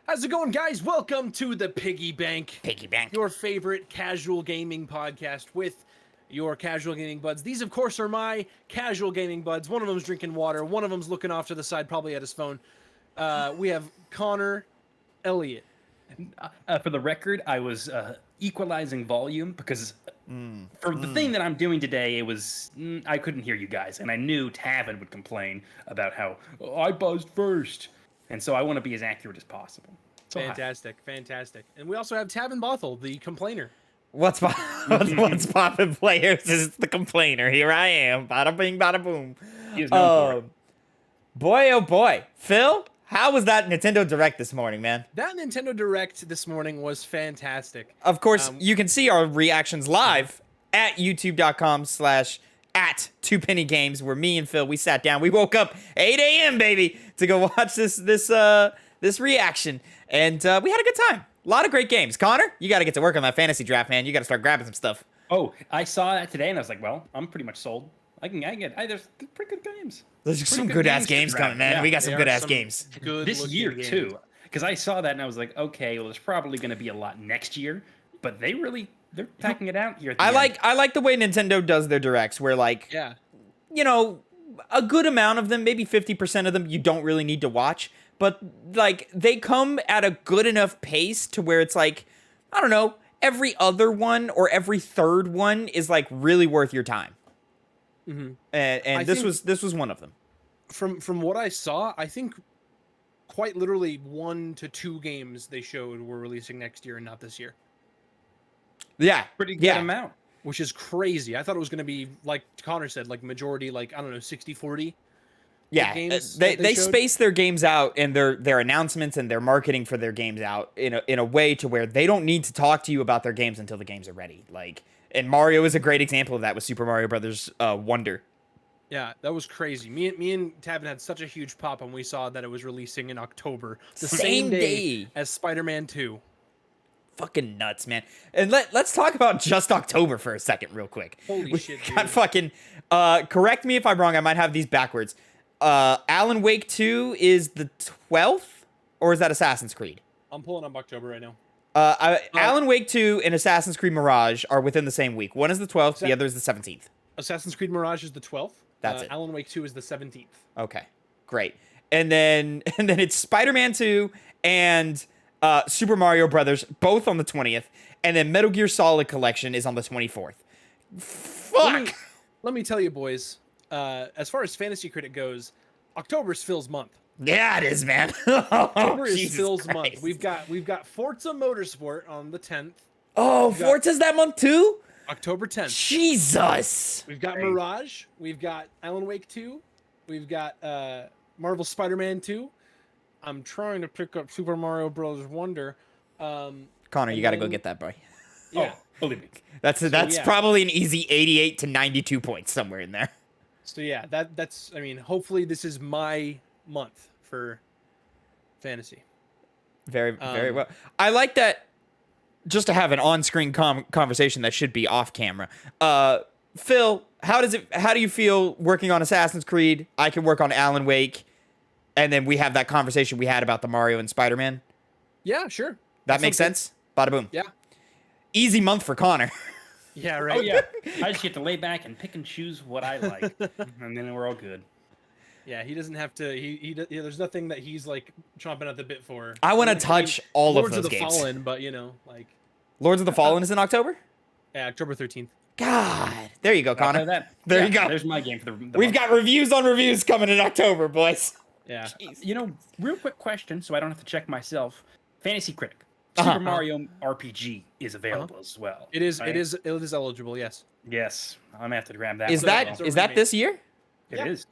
How's it going, guys? Welcome to the Piggy Bank. Piggy Bank. Your favorite casual gaming podcast with your casual gaming buds. These, of course, are my casual gaming buds. One of them's drinking water. One of them's looking off to the side, probably at his phone. We have Connor, Elliott. For the record, I was equalizing volume because for the thing that I'm doing today, it was I couldn't hear you guys, and I knew Tavin would complain about how I buzzed first, and so I want to be as accurate as possible. So Fantastic. And we also have Tavin Bothel, the complainer. What's poppin', players? This is the complainer. Here I am. Bada bing, bada boom. He is known for it. Boy, oh boy. Phil, how was that Nintendo Direct this morning, man? That Nintendo Direct this morning was fantastic. Of course, you can see our reactions live at youtube.com/@2pennygames, where me and Phil, we sat down. We woke up 8 a.m., baby, to go watch this reaction. And we had a good time. A lot of great games. Connor, you got to get to work on that fantasy draft, man. You got to start grabbing some stuff. Oh, I saw that today, and I was like, well, I'm pretty much sold. There's pretty good games. There's some good-ass games coming, man. Yeah, we got some good-ass games. This year, too. Because I saw that, and I was like, okay, well, there's probably going to be a lot next year. But they're packing it out here at the end. I like the way Nintendo does their directs, where, like, you know, a good amount of them, maybe 50% of them, you don't really need to watch. But, like, they come at a good enough pace to where it's like, I don't know, every other one or every third one is, like, really worth your time. Mm-hmm. And this was one of them. From what I saw, I think quite literally 1 to 2 games they showed were releasing next year and not this year. Yeah. Pretty good amount. Which is crazy. I thought it was going to be, like Connor said, like majority, like, I don't know, 60-40. Yeah, they space their games out and their announcements and their marketing for their games out in a way to where they don't need to talk to you about their games until the games are ready. Like, and Mario is a great example of that with Super Mario Brothers Wonder. Yeah, that was crazy. Me and Tavin had such a huge pop when we saw that it was releasing in October, the same day as Spider-Man 2. Fucking nuts, man. And let's talk about just October for a second, real quick. Holy shit, dude. God fucking correct me if I'm wrong. I might have these backwards. Alan Wake 2 is the 12th, or is that Assassin's Creed? I'm pulling up October right now. Alan Wake 2 and Assassin's Creed Mirage are within the same week. One is the 12th, the other is the 17th. Assassin's Creed Mirage is the 12th. That's it. Alan Wake 2 is the 17th. Okay, great. And then it's Spider-Man 2 and Super Mario Brothers, both on the 20th. And then Metal Gear Solid Collection is on the 24th. Fuck! Let me tell you, boys. As far as Fantasy Critic goes, October's Phil's month. Yeah, it is, man. October is Phil's month. We've got Forza Motorsport on the 10th. Oh, Forza's that month too? October 10th. Jesus. We've got Mirage. We've got Alan Wake 2. We've got Marvel Spider-Man 2. I'm trying to pick up Super Mario Bros. Wonder. Connor, you got to go get that, boy. Yeah. Oh, believe me. That's probably an easy 88 to 92 points somewhere in there. So yeah, that's I mean, hopefully this is my month for fantasy. Very well. I like that. Just to have an on-screen conversation that should be off camera. Phil, how do you feel working on Assassin's Creed? I can work on Alan Wake, and then we have that conversation we had about the Mario and Spider-Man. Yeah, sure. That makes sense. Bada boom. Yeah. Easy month for Connor. Yeah, right. Oh yeah, I just get to lay back and pick and choose what I like, and then we're all good. Yeah, he doesn't have to. There's nothing that he's like chomping at the bit for. I want to touch all of those Lords of the games. Fallen, but you know, like Lords of the Fallen is in October. Yeah, October 13th. God, there you go, Connor. There you go. There's my game for the We've got reviews on reviews coming in October, boys. Yeah. You know, real quick question, so I don't have to check myself. Fantasy Critic. Super Mario RPG is available as well. It is. Right? It is eligible. Yes. Yes, I'm gonna have to grab that. Is that this year? It is.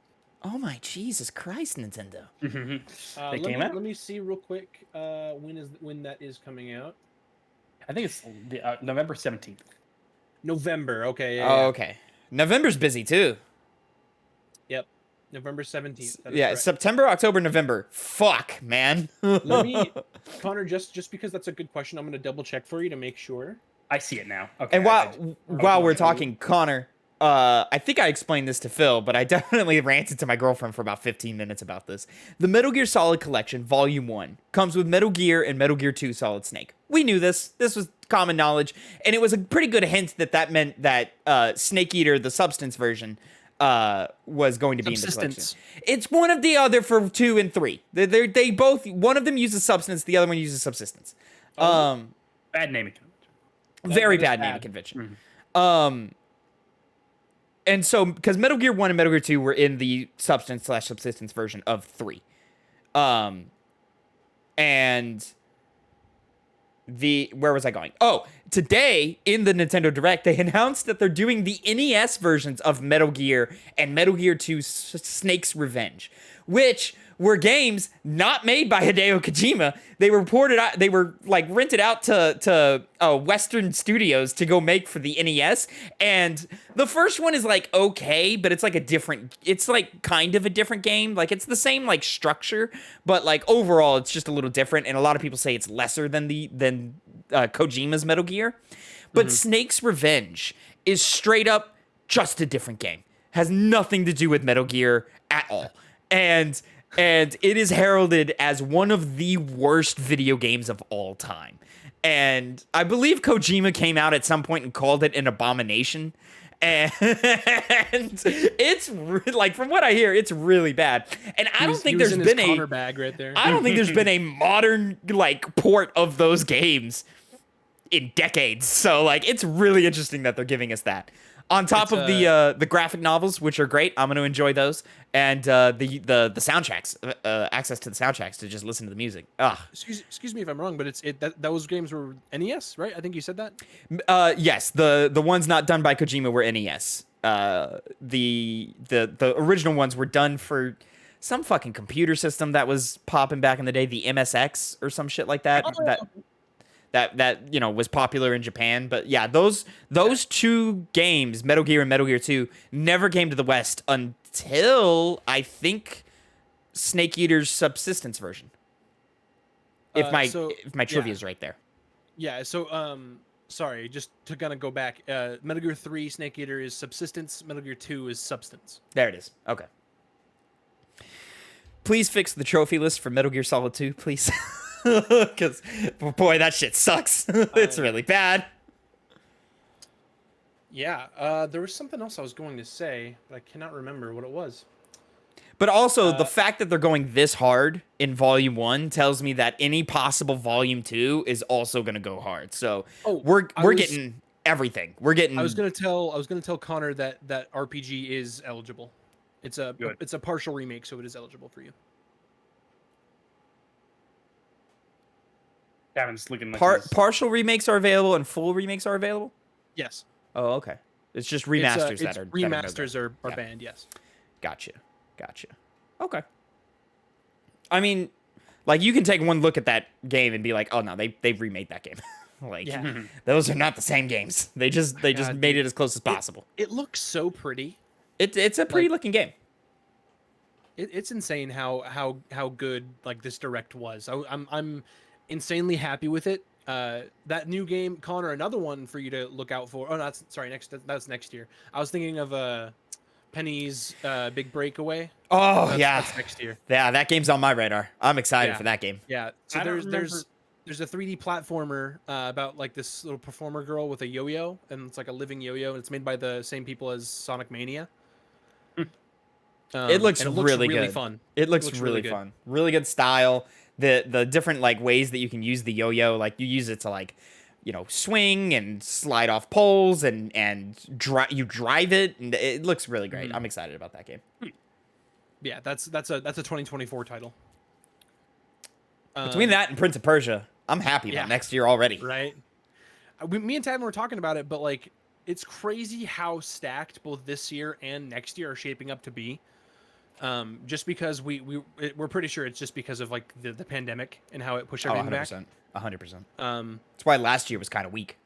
Oh my Jesus Christ, Nintendo! They came out. Let me see real quick. When that is coming out? I think it's November 17th. November. Okay. Yeah, Oh, okay. November's busy too. Yep. November 17th. Yeah, correct. September, October, November. Fuck, man. Let me, Connor, just because that's a good question, I'm going to double check for you to make sure. I see it now. Okay. And while we're talking, Connor, I think I explained this to Phil, but I definitely ranted to my girlfriend for about 15 minutes about this. The Metal Gear Solid Collection, Volume 1, comes with Metal Gear and Metal Gear 2 Solid Snake. We knew this. This was common knowledge, and it was a pretty good hint that meant that Snake Eater, the Substance version, was going to be in the collection. It's one of the other for 2 and 3. They both, one of them uses Substance, the other one uses Subsistence. Bad naming convention. Very bad naming convention. And so, because Metal Gear 1 and Metal Gear 2 were in the Substance/Subsistence version of 3. And where was I going? Oh, today in the Nintendo Direct, they announced that they're doing the NES versions of Metal Gear and Metal Gear 2 Snake's Revenge, which were games not made by Hideo Kojima. They were rented out to Western studios to go make for the NES. And the first one is like okay, but it's like kind of a different game. Like it's the same like structure, but like overall it's just a little different. And a lot of people say it's lesser than Kojima's Metal Gear. But Snake's Revenge is straight up just a different game. Has nothing to do with Metal Gear at all. And it is heralded as one of the worst video games of all time. And I believe Kojima came out at some point and called it an abomination. And it's like, from what I hear, it's really bad. And I don't think there's been a bag right there. I don't think there's been a modern like port of those games in decades. So like, it's really interesting that they're giving us that. On top of the graphic novels, which are great, I'm going to enjoy those, and the soundtracks, access to the soundtracks to just listen to the music. Excuse me if I'm wrong, but those games were NES, right? I think you said that. Yes, the ones not done by Kojima were NES. The original ones were done for some fucking computer system that was popping back in the day, the MSX or some shit like that. That was popular in Japan. But yeah, those two games, Metal Gear and Metal Gear 2, never came to the West until I think Snake Eater's Subsistence version. If my trivia is right there. Yeah, so sorry, just to kind of go back, Metal Gear 3 Snake Eater is Subsistence, Metal Gear 2 is Substance. There it is. Okay. Please fix the trophy list for Metal Gear Solid 2, please. Because, boy, that shit sucks. It's really bad. Yeah, there was something else I was going to say, but I cannot remember what it was. But also, the fact that they're going this hard in Volume 1 tells me that any possible Volume 2 is also going to go hard. So we're getting everything. We're getting. I was gonna tell Connor that RPG is eligible. It's a partial remake, so it is eligible for you. Tavin's looking like partial remakes are available and full remakes are available? Yes. Oh, okay. It's just remasters that are remasters are banned, yes. Gotcha. Okay. I mean, like you can take one look at that game and be like, oh no, they've remade that game. Those are not the same games. They just made it as close as possible. It looks so pretty. It's a pretty looking game. It's insane how good like this direct was. I'm insanely happy with it. That new game, Connor, another one for you to look out for. Oh, that's next year. I was thinking of Penny's Big Breakaway. That's next year. Yeah, that game's on my radar. I'm excited for that game. Yeah. So there's a 3D platformer about like this little performer girl with a yo-yo, and it's like a living yo-yo, and it's made by the same people as Sonic Mania. It looks really good. Fun. It looks really fun. Really good style. The different like ways that you can use the yo-yo, like you use it to like, swing and slide off poles and you drive it, and it looks really great. I'm excited about that game. Yeah, that's a 2024 title. Between that and Prince of Persia, I'm happy about next year already. Right. Me and Tavin were talking about it, but like it's crazy how stacked both this year and next year are shaping up to be. Just because we're pretty sure it's just because of like the pandemic and how it pushed everything 100%, back. 100%. That's why last year was kind of weak.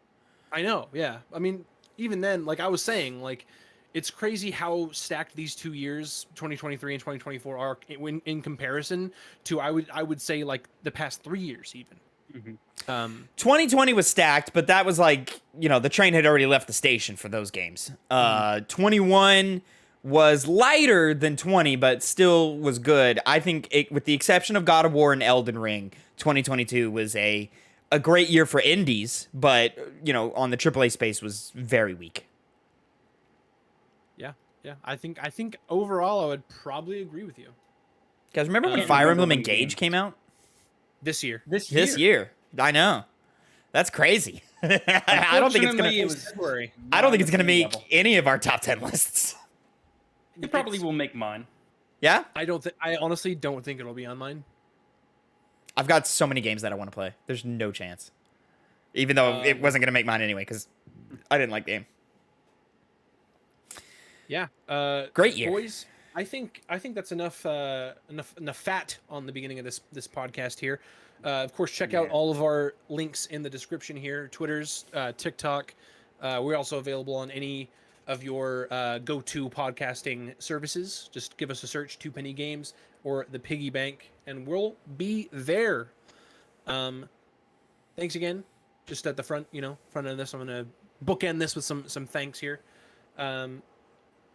I know. Yeah. I mean, even then, like I was saying, like it's crazy how stacked these 2 years, 2023 and 2024, are in comparison to I would say like the past 3 years even. 2020 was stacked, but that was like the train had already left the station for those games. 21 was lighter than 20, but still was good. I think, with the exception of God of War and Elden Ring, 2022 was a great year for indies, but, on the AAA space was very weak. Yeah. I think overall I would probably agree with you. Guys, remember when Fire Emblem Engage came out? This year. This year. I know. That's crazy. I don't think it's gonna make any of our top 10 lists. It probably will make mine. Yeah? I honestly don't think it'll be on mine. I've got so many games that I want to play. There's no chance. Even though it wasn't gonna make mine anyway, because I didn't like the game. Yeah. Great year. Boys, I think that's enough fat on the beginning of this podcast here. Of course, check out all of our links in the description here. Twitter's, TikTok. We're also available on any of your go-to podcasting services. Just give us a search, 2 Penny Games or the Piggy Bank, and we'll be there. Thanks again. Just at the front of this, I'm gonna bookend this with some thanks here.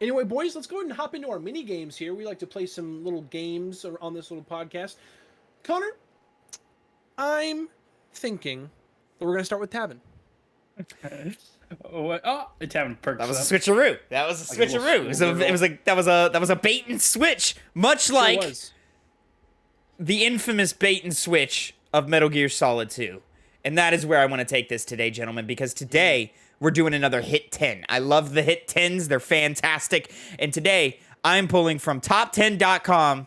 Anyway, boys, let's go ahead and hop into our mini games here. We like to play some little games on this little podcast. Connor, I'm thinking that we're gonna start with Tavin. Tavin perked. That was a switcheroo. That was a bait and switch, much like the infamous bait and switch of Metal Gear Solid 2. And that is where I want to take this today, gentlemen, because today we're doing another Hit 10. I love the Hit 10s. They're fantastic. And today I'm pulling from top10.com.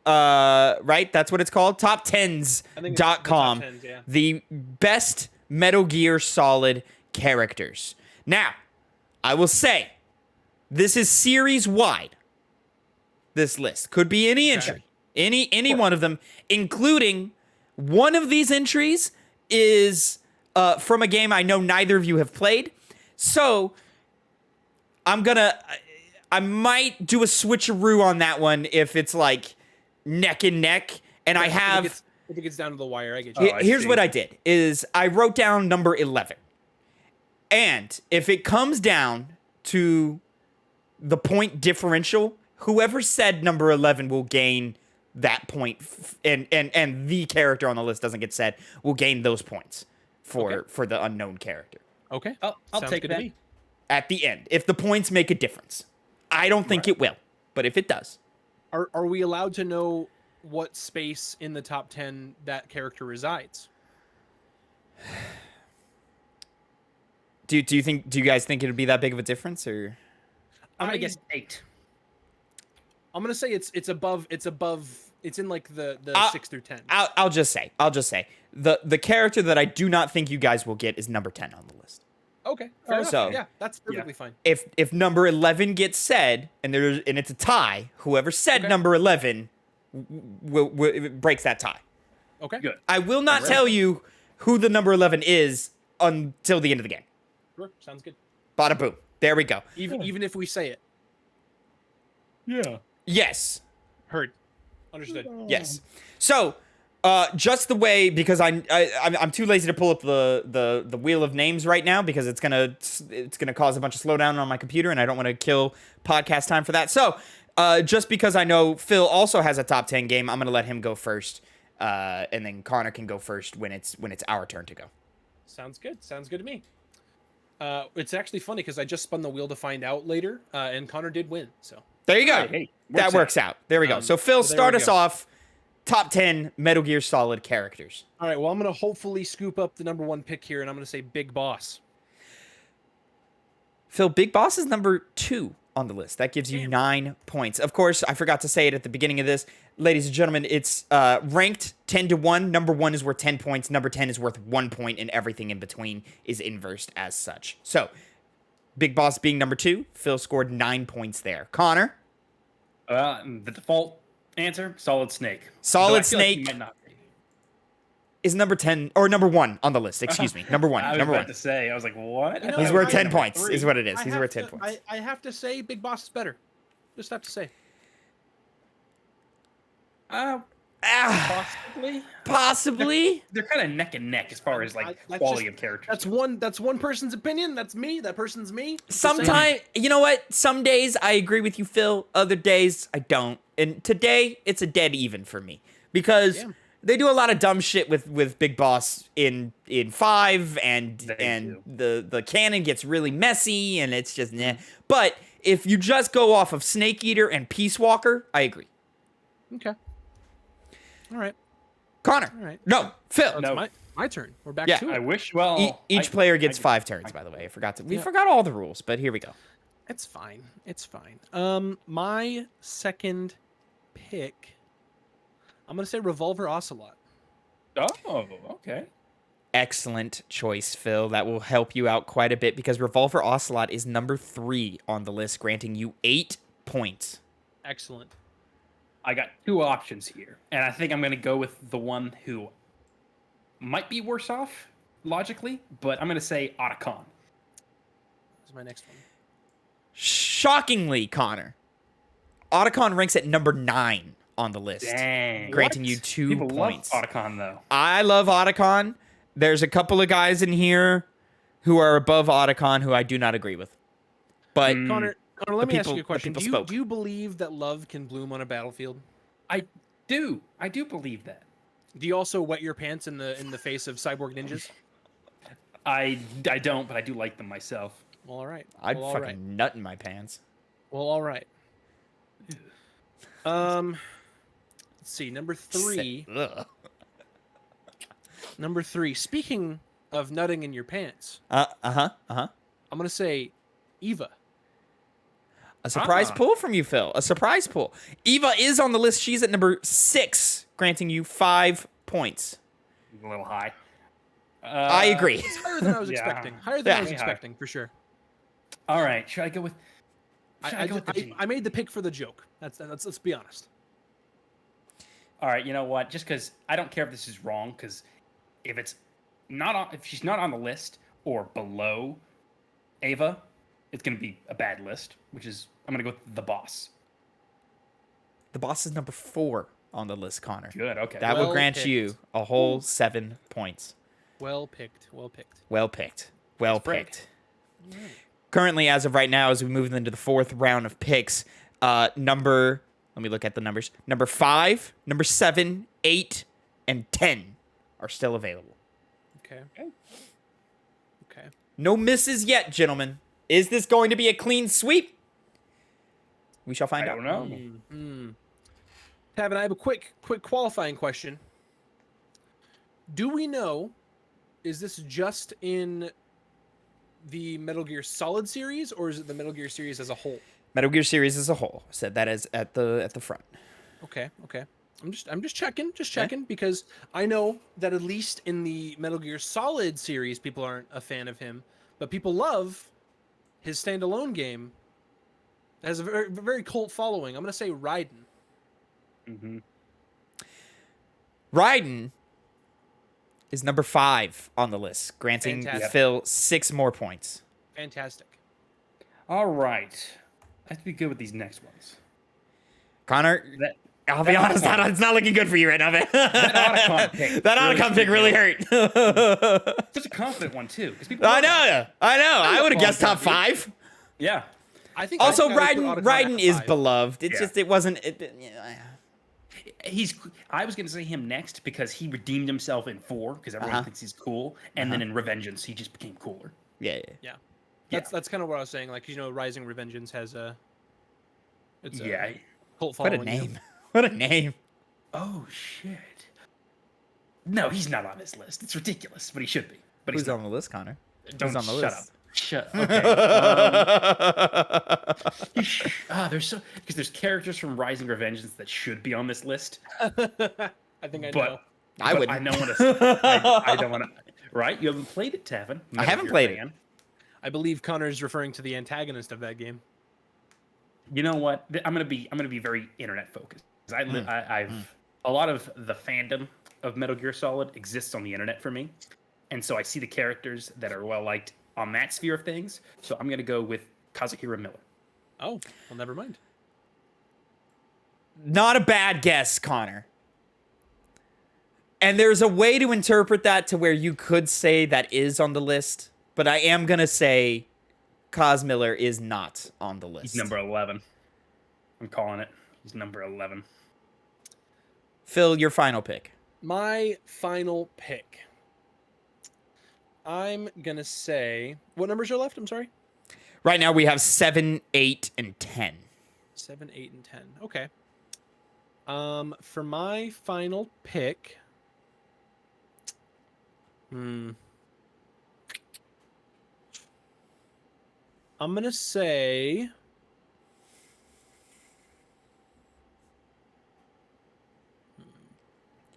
Right? That's what it's called? Top10s.com. The best Metal Gear Solid characters. Now, I will say, this is series-wide. This list could be any entry. Any one of them, including one of these entries is from a game I know neither of you have played. So I might do a switcheroo on that one if it's like neck and neck. And I have... If it gets down to the wire, I get you. Here's what I did, is I wrote down number 11. And if it comes down to the point differential, whoever said number 11 will gain that point, and the character on the list doesn't get said, will gain those points for the unknown character. Okay. I'll take that. At the end, if the points make a difference. I don't think it will, but if it does. Are we allowed to know what space in the top 10 that character resides? Do you guys think it'd be that big of a difference, or? I'm gonna guess 8. I'm gonna say it's above. It's in like the 6 through 10. I'll just say the character that I do not think you guys will get is number 10 on the list. Okay, fair enough. So, yeah, that's perfectly fine. If number 11 gets said and it's a tie, whoever said number 11 breaks that tie. Okay, good. I will not tell you who the number 11 is until the end of the game. Sure, sounds good. Bada boom. There we go. Even if we say it. Yeah. Yes. Heard. Understood. Yes. So, just the way, because I'm too lazy to pull up the wheel of names right now because it's gonna cause a bunch of slowdown on my computer and I don't want to kill podcast time for that. So, just because I know Phil also has a top 10 game, I'm gonna let him go first, and then Connor can go first when it's our turn to go. Sounds good. Sounds good to me. It's actually funny because I just spun the wheel to find out later, and Connor did win. So there you go. Hey, that works out. There we go. So Phil, start us off. Top 10 Metal Gear Solid characters. All right. Well, I'm gonna hopefully scoop up the number 1 pick here, and I'm gonna say Big Boss. Phil, Big Boss is number 2 on the list. That gives you 9 points. Of course, I forgot to say it at the beginning of this. Ladies and gentlemen, it's ranked 10 to 1. Number 1 is worth 10 points. Number 10 is worth 1 point, and everything in between is inversed as such. So, Big Boss being number 2, Phil scored 9 points there. Connor? The default answer, Solid Snake. Solid Snake is number 10, or number 1 on the list. Excuse me. Number 1. I was number about 1. to say, I was like, what? He's worth 10 points, is what it is. He's worth 10 points. I have to say Big Boss is better. Just have to say. Possibly. They're kind of neck and neck as far as like quality of characters. That's one person's opinion. That's me. That person's me. Sometimes, you know what? Some days I agree with you, Phil. Other days I don't. And today it's a dead even for me because they do a lot of dumb shit with Big Boss in 5, and the canon gets really messy, and it's just nah. But if you just go off of Snake Eater and Peace Walker, I agree. Okay. All right. Connor. All right. No, Phil. So No. My turn. We're back to it. I wish. Well, each player gets 5 turns. By the way, we forgot all the rules, but here we go. It's fine. It's fine. My second pick, I'm gonna say Revolver Ocelot. Oh, okay. Excellent choice, Phil. That will help you out quite a bit because Revolver Ocelot is number 3 on the list, granting you 8 points. Excellent. I got 2 options here, and I think I'm going to go with the one who might be worse off, logically, but I'm going to say Otacon. That's my next one. Shockingly, Connor, Otacon ranks at number 9 on the list. Dang. Granting you 2 People points. love Otacon, though. I love Otacon. There's a couple of guys in here who are above Otacon who I do not agree with. But Connor, let me ask you a question. Do you believe that love can bloom on a battlefield? I do. I do believe that. Do you also wet your pants in the face of cyborg ninjas? I don't, but I do like them myself. Well, all right. I'd fucking nut in my pants. Well, all right. Let's see. Number 3. Number 3. Speaking of nutting in your pants. I'm gonna say Eva. A surprise pull from you, Phil. A surprise pull. Eva is on the list. She's at number 6, granting you 5 points. A little high. I agree. It's higher than I was expecting. Higher than I was expecting, for sure. All right. Should I go with? I made the pick for the joke. That's let's be honest. All right. You know what? Just because I don't care if this is wrong, because if she's not on the list or below Ava, it's gonna be a bad list. Which is I'm gonna go with the boss. The boss is number 4 on the list, Connor. Good. Okay. That will grant you a whole 7 points. Well picked. Well picked. Well picked. Well picked. Currently, as of right now, as we move into the 4th round of picks, let me look at the numbers. Number 5, number 7, 8, and 10 are still available. Okay. No misses yet, gentlemen. Is this going to be a clean sweep? We shall find out. I don't know. Tavin, I have a quick qualifying question. Do we know, is this just in the Metal Gear Solid series, or is it the Metal Gear series as a whole? Metal Gear series as a whole. Said that as at the front. Okay. I'm just checking, because I know that at least in the Metal Gear Solid series, people aren't a fan of him, but people love his standalone game. It has a very, very cult following. I'm gonna say Raiden. Mm-hmm. Raiden is number 5 on the list, granting Phil 6 more points. Fantastic. All right. I have to be good with these next ones. Connor, I'll be honest, it's not looking good for you right now, man. That Otacon pick really hurt. Such a confident one, too. I know. I would have guessed top 5. Yeah. I think also, Raiden is beloved. It's just, it wasn't... I was going to say him next because he redeemed himself in 4 because everyone thinks he's cool. And then in Revengeance, he just became cooler. Yeah. That's kind of what I was saying. Like, Rising Revengeance has a... It's a cult What following. a name. What a name. Oh, shit. No, he's not on this list. It's ridiculous, but he should be. But Who's on the list, Connor? Don't Who's on the shut list? up. Shut up. Okay. Because there's characters from Rising Revengeance that should be on this list. I think I know. I would. I don't want to. I don't want to. Right? You haven't played it, Tavin. I haven't played it. I believe Connor is referring to the antagonist of that game. You know what? I'm gonna be very internet focused. I've a lot of the fandom of Metal Gear Solid exists on the internet for me, and so I see the characters that are well liked on that sphere of things. So I'm gonna go with Kazuhira Miller. Oh, well, never mind. Not a bad guess, Connor. And there's a way to interpret that to where you could say that is on the list, but I am going to say Kaz Miller is not on the list. He's number 11. I'm calling it. He's number 11. Phil, your final pick. My final pick. I'm going to say... What numbers are left? I'm sorry. Right now we have 7, 8, and 10. 7, 8, and 10. Okay. For my final pick... I'm going to say...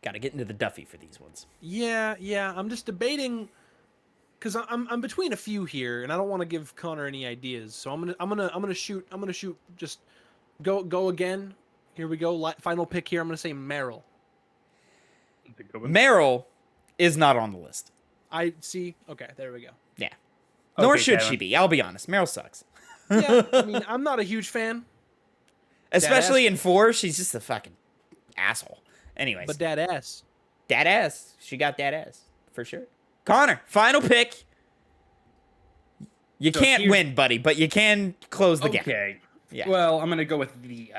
Got to get into the Duffy for these ones. Yeah. I'm just debating because I'm between a few here, and I don't want to give Connor any ideas. So I'm gonna shoot. Just go again. Here we go. Final pick here. I'm gonna say Meryl. Meryl is not on the list. I see. Okay, there we go. Yeah. Nor Okay, should Tavin. she be. I'll be honest. Meryl sucks. Yeah, I mean, I'm not a huge fan, Especially in 4, she's just a fucking asshole. Anyways. but that ass. That ass. She got that ass. For sure. Connor, final pick. You So can't here's- win, buddy, but you can close the gap. Okay. Yeah. Well, I'm gonna go with the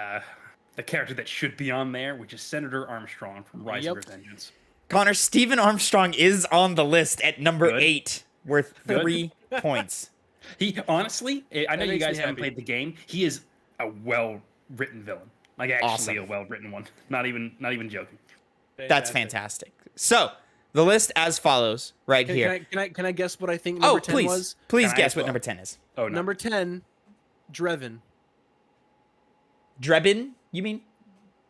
character that should be on there, which is Senator Armstrong from Rise Yep. of Revengeance. Connor, Stephen Armstrong is on the list at number Good. 8, worth Good. 3 points. He honestly, I know you makes me guys haven't happy. played the game. He is a well-written villain. Like actually Awesome. a well-written one. Not even joking. That's fantastic. So, the list as follows right here. Can I guess what I think number 10 please. was? Please Can I guess as what well? number 10 is. Oh no. Number 10, Drevin. Drebin, you mean?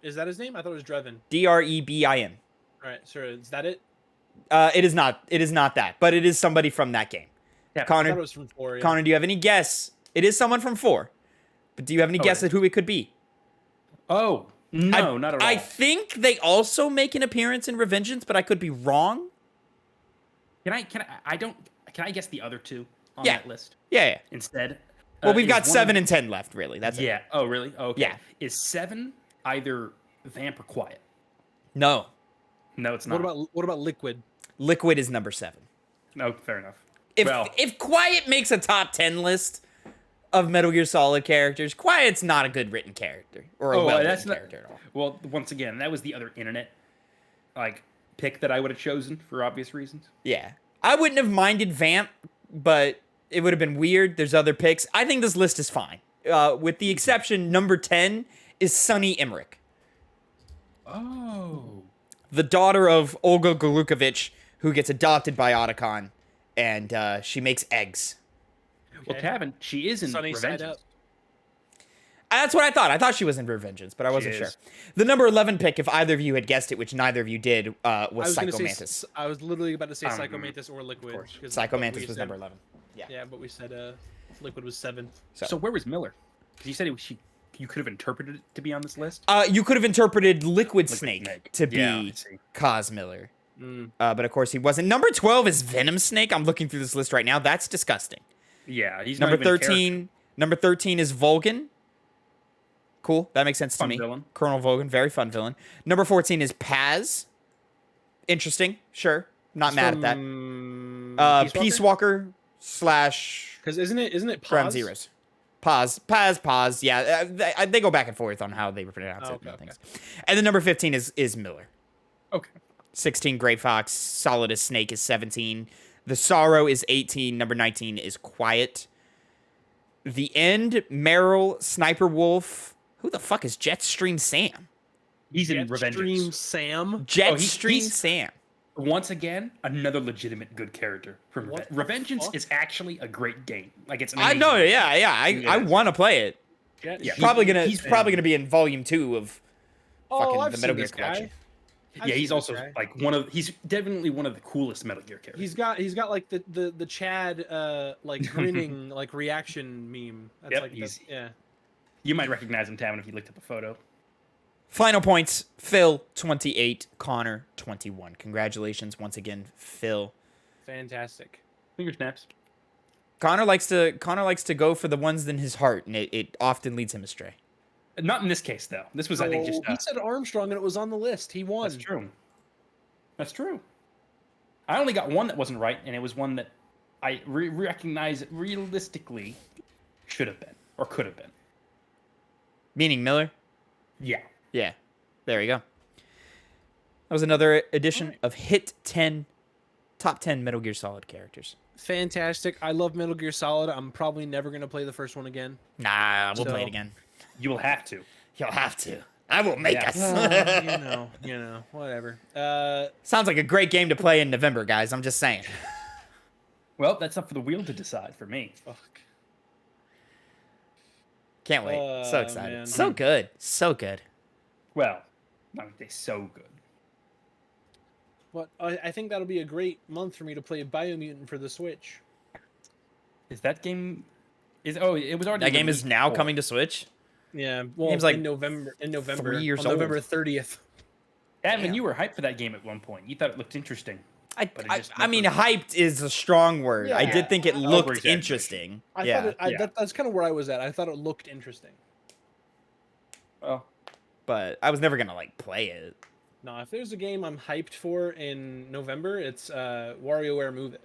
Is that his name? I thought it was Drevin. Drebin. All right, sir. Is that it? It is not. It is not that, but it is somebody from that game. Yeah, I thought it Connor, was from 4. Yeah. Connor, do you have any guess? It is someone from 4. But do you have any guess yeah. at who it could be? Oh no, not at all. I think they also make an appearance in Revengeance, but I could be wrong. Can I guess the other two on Yeah. that list Yeah. instead? Well, we've Is got one 7 of- and 10 left, really. That's it. Yeah. Oh really? Okay. Yeah. Is 7 either Vamp or Quiet? No. No, it's not. What about Liquid? Liquid is number 7. No, fair enough. If Quiet makes a top 10 list of Metal Gear Solid characters, Quiet's not a good written character or a well-written character at all. Well, once again, that was the other internet pick that I would have chosen for obvious reasons. Yeah. I wouldn't have minded Vamp, but it would have been weird. There's other picks. I think this list is fine. With the exception, number 10 is Sonny Emmerich, Oh. the daughter of Olga Golukovich, who gets adopted by Otacon, and she makes eggs. Well, Tavin, she is in Sunny side Revengeance. up. That's what I thought. I thought she was in Revengeance, but I wasn't She sure. is. The number 11 pick, if either of you had guessed it, which neither of you did, was gonna Psycho say Mantis. I was literally about to say Um, Psycho Mantis or Liquid. course. 'cause Psycho what Mantis we was said- number 11. Yeah. Yeah, but we said Liquid was 7. So where was Miller? Because you said you could have interpreted it to be on this list. You could have interpreted Liquid Snake Snake. to Yeah, be I see. Kaz Miller. Mm. But of course he wasn't. Number 12 is Venom Snake. I'm looking through this list right now. That's disgusting. Yeah, he's Number not even a 13. Number 13 is Volgan. Cool. That makes sense Fun to me. villain. Colonel Volgan, very fun villain. Number 14 is Paz. Interesting. Sure. Not mad at that. Peace Walker / Because isn't it Ground Paz? Zeroes. Paz. Yeah, they go back and forth on how they pronounce Oh, it. okay, And things. And then number 15 is Miller. Okay. 16, Gray Fox. Solid as Snake is 17. The Sorrow is 18. Number 19 is Quiet. The End, Meryl, Sniper Wolf. Who the fuck is Jetstream Sam? He's in Jetstream Revengeance. Sam. Jetstream he's- Sam. Once again, another legitimate good character from What the Revengeance fuck? is actually a great game. Like it's. I know, amazing. yeah. I Yeah. want to play it. Jet Yeah. He's probably gonna be in volume 2 of fucking I've the seen Metal Gear this guy. collection. I've Yeah, seen he's this also guy. he's definitely one of the coolest Metal Gear characters. He's got like the Chad like grinning like reaction meme. That's Yep, like yeah. You might recognize him, Tavin, if you looked up a photo. Final points, Phil 28, Connor 21. Congratulations once again, Phil. Fantastic. Finger snaps. Connor likes to go for the ones in his heart, and it often leads him astray. Not in this case, though. This was, I think, just. He said Armstrong and it was on the list. He won. That's true. That's true. I only got one that wasn't right, and it was one that I recognize realistically should have been or could have been. Meaning Miller? Yeah. Yeah. There we go. That was another edition of Hit 10, Top 10 Metal Gear Solid characters. Fantastic. I love Metal Gear Solid. I'm probably never going to play the first one again. Nah, we'll play it again. You will have to. You'll have to. I will make us. You know, whatever. Sounds like a great game to play in November, guys. I'm just saying. Well, that's up for the wheel to decide for me. Fuck. Can't wait. So excited. Man. So good. So good. Well, aren't they so good? But I think that'll be a great month for me to play Biomutant for the Switch. Is that game? It was already. That game is now coming to Switch. Yeah, well, Game's like in November. 3 years on old. November 30th. Evan, you were hyped for that game at one point. You thought it looked interesting. I mean, hyped is a strong word. I did think it looked Over-exaggeration. interesting. That's kind of where I was at. I thought it looked interesting. Oh, but I was never gonna like play it. No, if there's a game I'm hyped for in November, it's WarioWare Move It.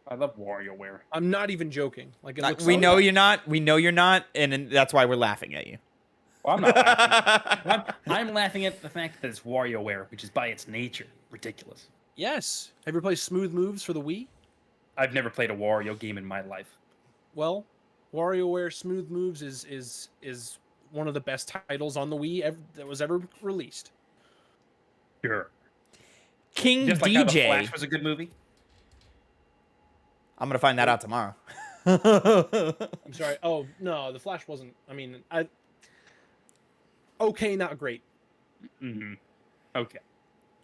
I love WarioWare. I'm not even joking. Like it looks We so know fun. you're not. We know you're not, and that's why we're laughing at you. Well, I'm not laughing. I'm laughing at the fact that it's WarioWare, which is by its nature ridiculous. Yes. Have you ever played Smooth Moves for the Wii? I've never played a Wario game in my life. Well, WarioWare Smooth Moves is one of the best titles on the Wii that was ever released. Sure. King Just like how The DJ. Flash was a good movie. I'm gonna find that out tomorrow. I'm sorry. Oh no, The Flash wasn't. I mean, okay, not great. Mm-hmm. Okay.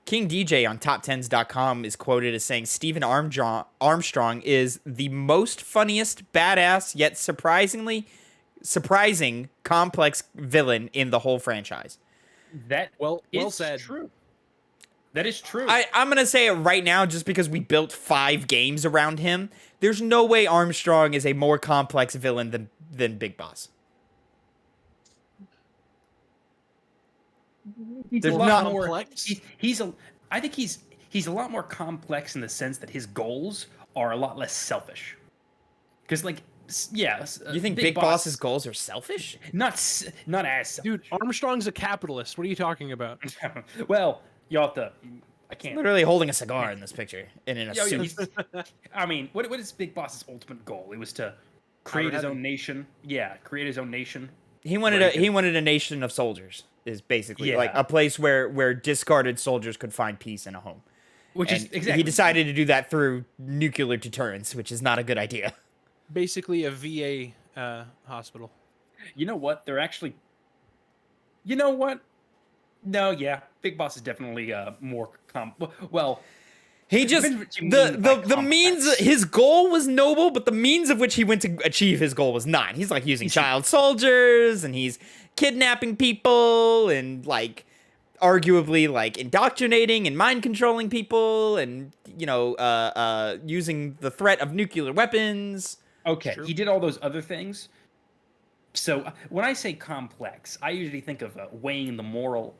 King DJ on top10s.com is quoted as saying Stephen Armstrong is the most funniest, badass, yet surprising, complex villain in the whole franchise. That Well is said. true. That is true. I'm going to say it right now just because we built 5 games around him. There's no way Armstrong is a more complex villain than Big Boss. There's a lot not more more complex. I think he's a lot more complex in the sense that his goals are a lot less selfish. Because You think Big Boss's goals are selfish? not as selfish. Dude, Armstrong's a capitalist. What are you talking about? Well, you have to. I can't. Literally holding a cigar in this picture and in a Yo, suit. I mean, what is Big Boss's ultimate goal? It was to create his own nation. Yeah, create his own nation. He wanted a nation of soldiers. Is basically like Yeah. a place where discarded soldiers could find peace and a home. Which is And exactly. he decided to do that through nuclear deterrence, which is not a good idea. Basically a VA hospital. You know what? They're actually. You know what? No, yeah, Big Boss is definitely more well. He just Depends what you mean by the means complex. his goal was noble, but the means of which he went to achieve his goal was not. He's like using child soldiers and he's kidnapping people and like arguably like indoctrinating and mind controlling people and using the threat of nuclear weapons. Okay, Sure. he did all those other things. So when I say complex, I usually think of weighing the moral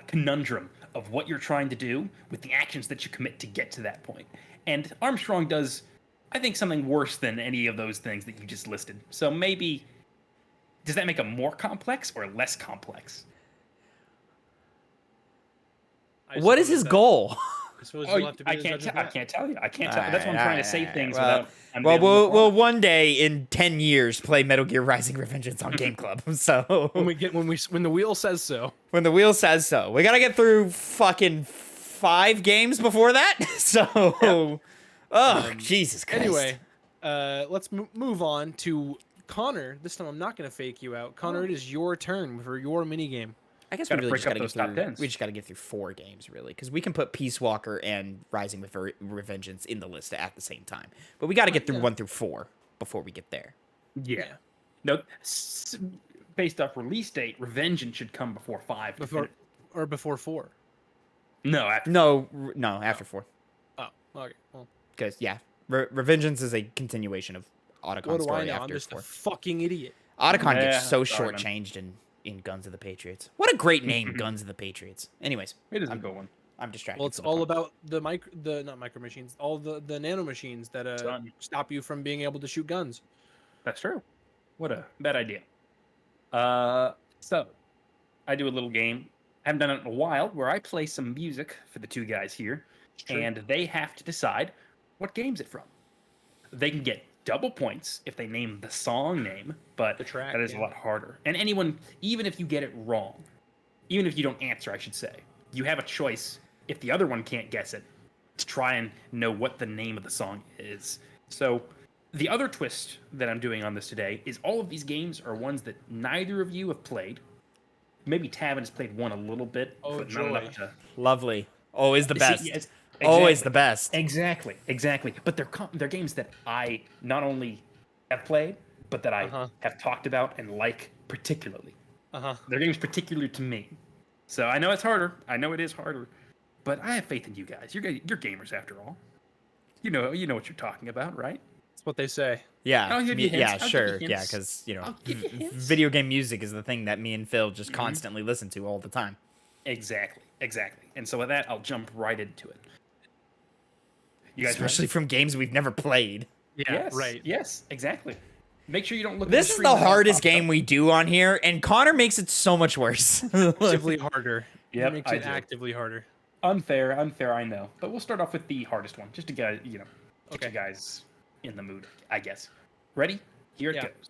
conundrum of what you're trying to do with the actions that you commit to get to that point. And Armstrong does, I think, something worse than any of those things that you just listed. So maybe, does that make him more complex or less complex? What is his goal? I suppose Oh, you'll have to be I the can't. judge of I that. can't tell you. I can't tell. That's why I'm trying to say things without. Well, unveiling the we'll plot. one day in 10 years play Metal Gear Rising: Revengeance on Game Club. So when the wheel says so. when the wheel says so, we gotta get through fucking 5 games before that. So, Jesus Christ. Anyway, let's move on to Connor. This time I'm not going to fake you out. Connor, it is your turn for your mini game. I guess Gotta we really break just up gotta get those top through. tens. We just gotta get through 4 games, really, because we can put Peace Walker and Rising with Revengeance in the list at the same time. But we gotta get through 1 through 4 before we get there. Yeah. No, based off release date, Revengeance should come before 5. Before 4. No, after. No, after 4, Oh, okay. Well, because Revengeance is a continuation of what Otacon do I story know? I'm after just 4. a fucking idiot. Otacon Yeah, gets so sorry, man. shortchanged in in Guns of the Patriots. What a great name, Guns of the Patriots. Anyways, It is a good one. I'm distracted. Well, it's all about the not micro machines, all the nano machines that stop you from being able to shoot guns. That's true. What a bad idea. So I do a little game. I haven't done it in a while, where I play some music for the two guys here, and they have to decide what game's it from. They can get double points if they name the song name, but The track, that is a lot harder. And anyone, even if you get it wrong, even if you don't answer, I should say, you have a choice, if the other one can't guess it, to try and know what the name of the song is. So the other twist that I'm doing on this today is all of these games are ones that neither of you have played. Maybe Tavin has played one a little bit, but not enough to... Lovely. Always the best. See, yes, Always the best. Exactly. But they're games that I not only have played, but that I have talked about and like particularly. They're games particular to me. So I know it's harder. I know it is harder, but I have faith in you guys. You're gamers after all. You know what you're talking about, right? That's what they say. Yeah. I'll give you hints. Yeah, I'll give sure. you Yeah, hints. because I'll give you hints. video game music is the thing that me and Phil just constantly listen to all the time. Exactly. And so with that, I'll jump right into it. You guys Especially from games we've never played. Yeah, yes, right. Yes, exactly. Make sure you don't look. This is the hardest game we do on here, and Connor makes it so much worse. Actively harder. Yep, Makes I it do. actively harder. Unfair, I know. But we'll start off with the hardest one, just to get get Okay. you guys in the mood, I guess. Ready? Here it Yeah. goes.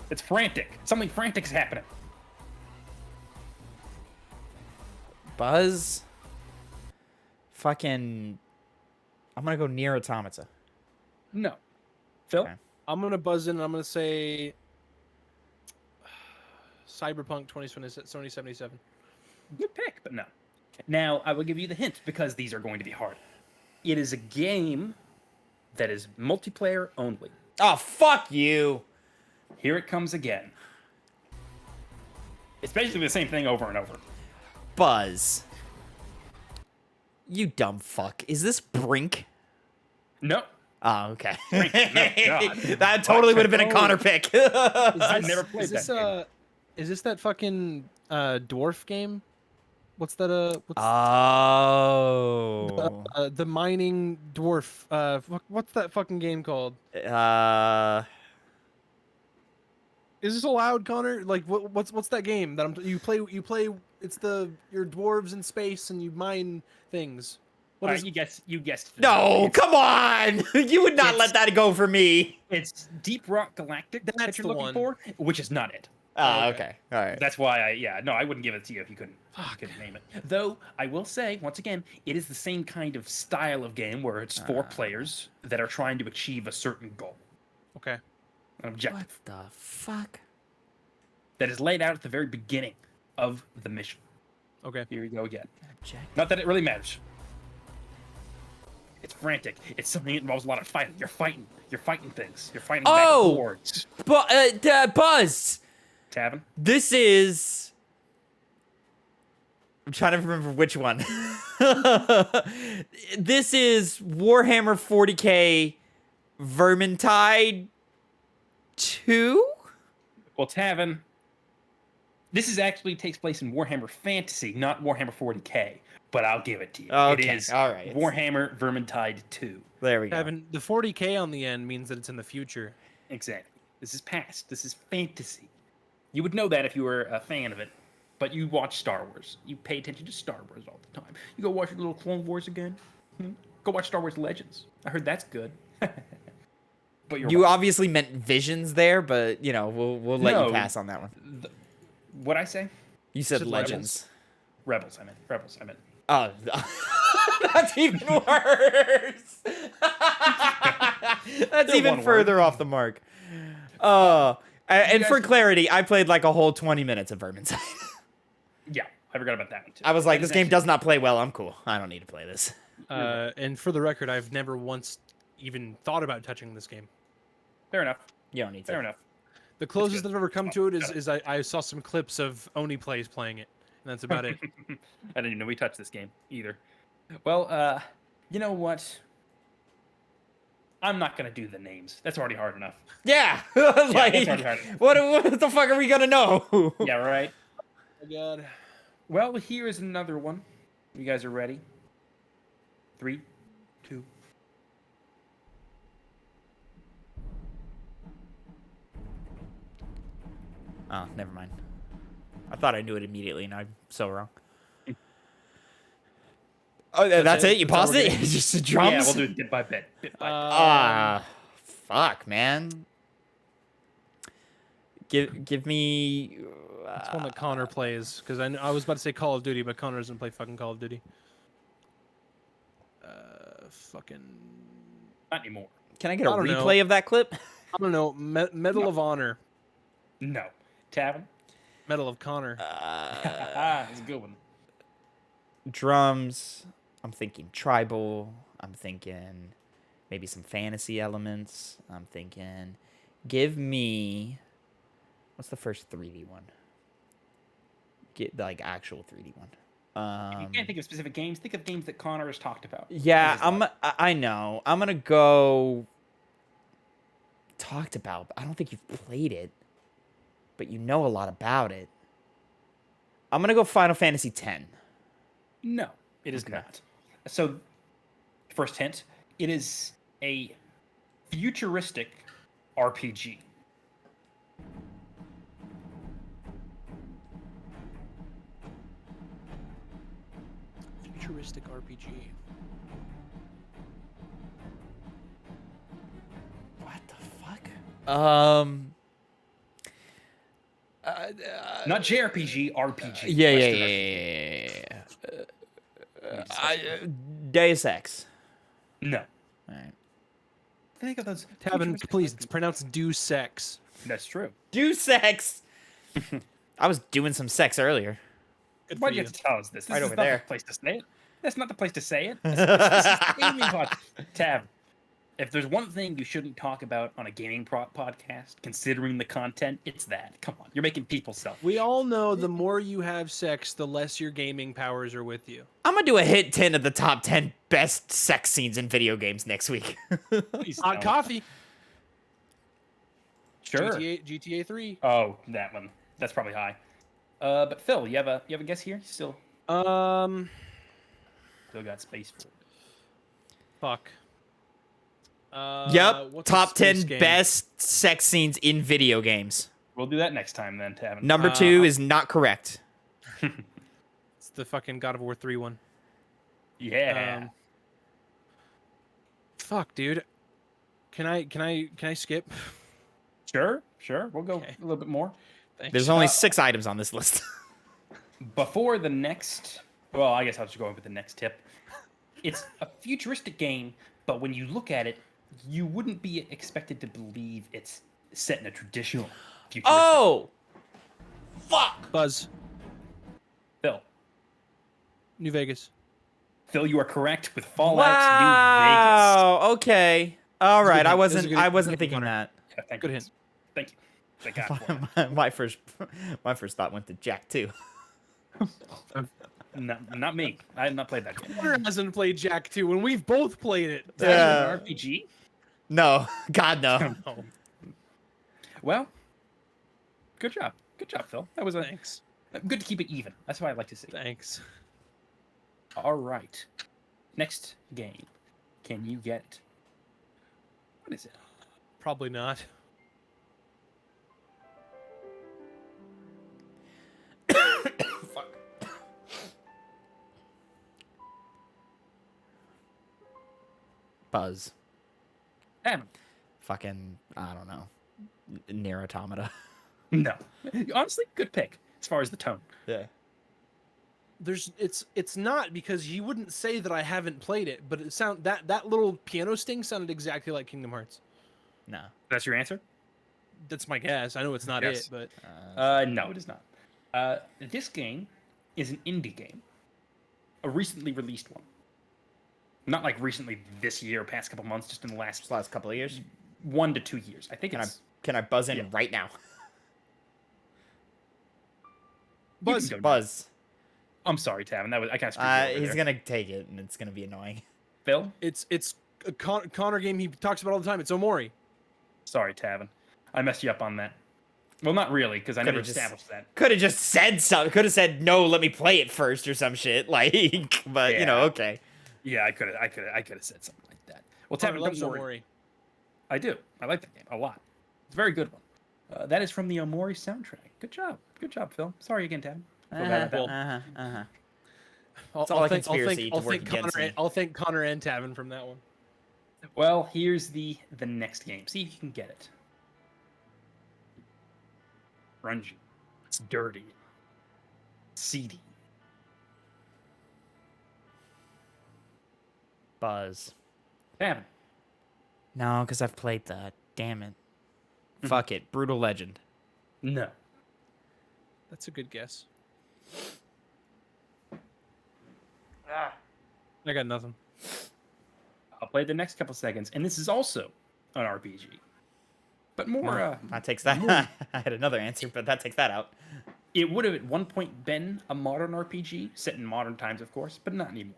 It's frantic. Something frantic's happening. Buzz. Fucking. I'm gonna go near Automata. No. Phil? Okay. I'm gonna buzz in and I'm gonna say Cyberpunk 2077. Good pick, but no. Now, I will give you the hint because these are going to be hard. It is a game that is multiplayer only. Oh, fuck you. Here it comes again. It's basically the same thing over and over. Buzz. You dumb fuck. Is this Brink? No. Oh, okay. Brink, no, God. That totally would have been a Connor pick. I've never played Is this that game. is this that fucking dwarf game? What's that? Oh. The mining dwarf. What's that fucking game called? Is this allowed, Connor? Like, what's that game that you play? You play. It's you're dwarves in space and you mine things. What All is? right, you guessed. No, It's- come on. You would not let that go for me. It's Deep Rock Galactic that That's you're the looking one. for, which is not it. Oh, okay. okay. All right. That's why I wouldn't give it to you if you couldn't name it. Though I will say once again, it is the same kind of style of game where it's four players that are trying to achieve a certain goal, Okay. an objective What the fuck? that is laid out at the very beginning of the mission. Okay. Here we go again. Object- Not that it really matters. It's frantic. It's something that involves a lot of fighting. You're fighting. You're fighting things. You're fighting back Oh! and forwards. Buzz. Tavin? This is. I'm trying to remember which one. This is Warhammer 40k Vermintide 2? Well, Tavin, this is actually takes place in Warhammer Fantasy, not Warhammer 40k. But I'll give it to you. Okay, It is all right. Warhammer Vermintide 2. There we go. Kevin, the 40k on the end means that it's in the future. Exactly. This is past. This is fantasy. You would know that if you were a fan of it. But you watch Star Wars. You pay attention to Star Wars all the time. You go watch your little Clone Wars again. Go watch Star Wars Legends. I heard that's good. But You obviously meant Visions there, but we'll let No. you pass on that one. What'd I say? You said said Legends. Rebels, I meant. Rebels, I meant. Oh, that's even worse. That's They're even one further word. off the mark. And guys- for clarity, I played like a whole 20 minutes of Vermintide. Yeah, I forgot about that one too. I was like, That this is game actually- does not play well. I'm cool. I don't need to play this. And for the record, I've never once even thought about touching this game. Fair enough. You don't need to. Fair enough. The closest good. I've ever come to it Got it. is I saw some clips of Oni Plays playing it, and that's about it. I didn't even know we touched this game either. Well, you know what? I'm not gonna do the names. That's already hard enough. Yeah. That's Like, already hard. what the fuck are we gonna know? Yeah, right. Oh my God. Well, here is another one. You guys are ready? 3, 2. Oh, never mind. I thought I knew it immediately, and I'm so wrong. Oh, that's it? You That's all paused we're it? doing? Just the drums? Yeah, we'll do it bit by bit. Bit by bit. Fuck, man. Give me... That's one that Connor plays, because I was about to say Call of Duty, but Connor doesn't play fucking Call of Duty. Fucking... Not anymore. Can I get a I don't know. replay of that clip? I don't know. Medal of Honor. No. Tavin? Medal of Connor. It's a good one. Drums. I'm thinking tribal. I'm thinking maybe some fantasy elements. I'm thinking... Give me... What's the first 3D one? Get like actual 3D one. If you can't think of specific games, think of games that Connor has talked about. Yeah, I know. I'm gonna go. Talked about. But I don't think you've played it, but you know a lot about it. I'm gonna go Final Fantasy X. No, it is not. So, first hint: it is a futuristic RPG. Futuristic RPG. What the fuck? Not JRPG, RPG. Yeah. Deus Ex. No. All right. Think of those. Tavin, futuristic please. RPGs. It's pronounced do sex. That's true. Deus Ex. I was doing some sex earlier. Good Why for do you you. have to tell us this? This Right is over not there. the place to say it. That's not the place to say it. This is gaming pod. Tab. If there's one thing you shouldn't talk about on a gaming podcast, considering the content, it's that. Come on, you're making people suffer. We all know the more you have sex, the less your gaming powers are with you. I'm gonna do a hit 10 of the top 10 best sex scenes in video games next week. Please Hot don't. coffee. Sure. GTA 3. Oh, that one. That's probably high. But Phil, you have a guess here? Still got space for it. Fuck. Yep, What's a top 10 space game? best sex scenes in video games. We'll do that next time then, Tavin. Number 2 is not correct. It's the fucking God of War 3 one. Yeah. Fuck, dude. Can I skip? Sure. We'll go Okay. a little bit more. Thanks. There's only 6 items on this list. Before the next, well, I guess I'll just go with the next tip. It's a futuristic game, but when you look at it, you wouldn't be expected to believe it's set in a traditional futuristic. Oh! Fuck! Buzz. Phil, New Vegas. you are correct with Fallout Wow! Okay. All right. good I hint. This is a good I hint. wasn't Good thinking hint, that. New Vegas. Yeah, Good hint. Thank you. Thank God for it. my first thought went to Jack too. Not me. I have not played that game. Connor hasn't played Jack 2 when we've both played it. Is that an RPG? No, God no. Oh, Well, good job. Good job, Phil. That was thanks. good to keep it even. That's what I like to see. Thanks. All right. Next game. Can you get it? What is it? Probably not. Fuck. Buzz. Adam. Fucking, I don't know. Near Automata. No. Honestly, good pick as far as the tone. Yeah. It's not, because you wouldn't say that I haven't played it, but it that little piano sting sounded exactly like Kingdom Hearts. No. That's your answer? That's my guess. I know it's not Yes. it, but No, it is not. This game is an indie game. A recently released one. Not like recently this year, past couple months, just in the last couple of years. 1 to 2 years. I think Can I buzz in Yeah. right now? Buzz. go now. Buzz. I'm sorry, Tavin. I kind of screwed you over He's there. gonna take it, and it's gonna be annoying. Phil? it's Connor game he talks about all the time. It's Omori. Sorry, Tavin. I messed you up on that. Well, not really, because I never just established that. Could have just said something. Could have said no. Let me play it first or some shit. Like, but you know, Yeah. okay. Yeah, I could have said something like that. Well, Connor Tavin, loves don't worry. Omori. I do. I like that game a lot. It's a very good one. That is from the Omori soundtrack. Good job. Good job, Phil. Sorry again, Tavin. Feel bad about that. It's all a conspiracy to work against me. I'll thank Connor and Tavin from that one. Well, here's the next game. See if you can get it. Grungy. It's dirty. Seedy. Buzz. Tavin. No, because I've played that. Damn it. Fuck it. Brutal Legend. No. That's a good guess. I got nothing. I'll play the next couple seconds, and this is also an RPG. But more, That takes that. I had another answer, but that takes that out. it would have at one point been a modern RPG, set in modern times, of course, but not anymore.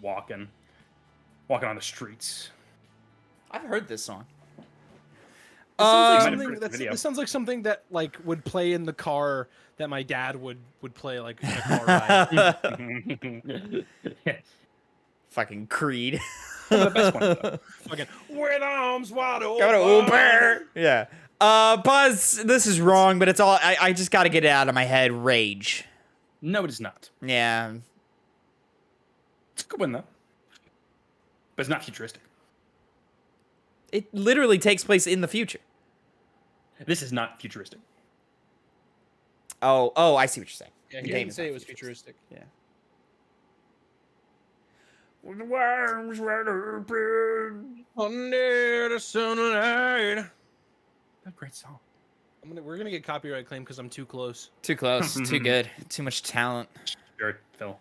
Walking on the streets. I've heard this song. This sounds like something that like would play in the car that my dad would play like in a car ride. Fucking Creed. The best one, though. Fucking with arms wide open. Go to Uber. Yeah. Buzz, this is wrong, but it's all I just gotta get it out of my head. Rage. No, it is not. Yeah. It's a good one, though. But it's not futuristic. It literally takes place in the future. This is not futuristic. Oh, I see what you're saying. Yeah, The he game didn't is say not it was futuristic. Yeah. With the worms right open. Under the sunlight. What a great song. We're gonna get copyright claim because I'm too close. Too close. Too good. Too much talent. Sure, Phil.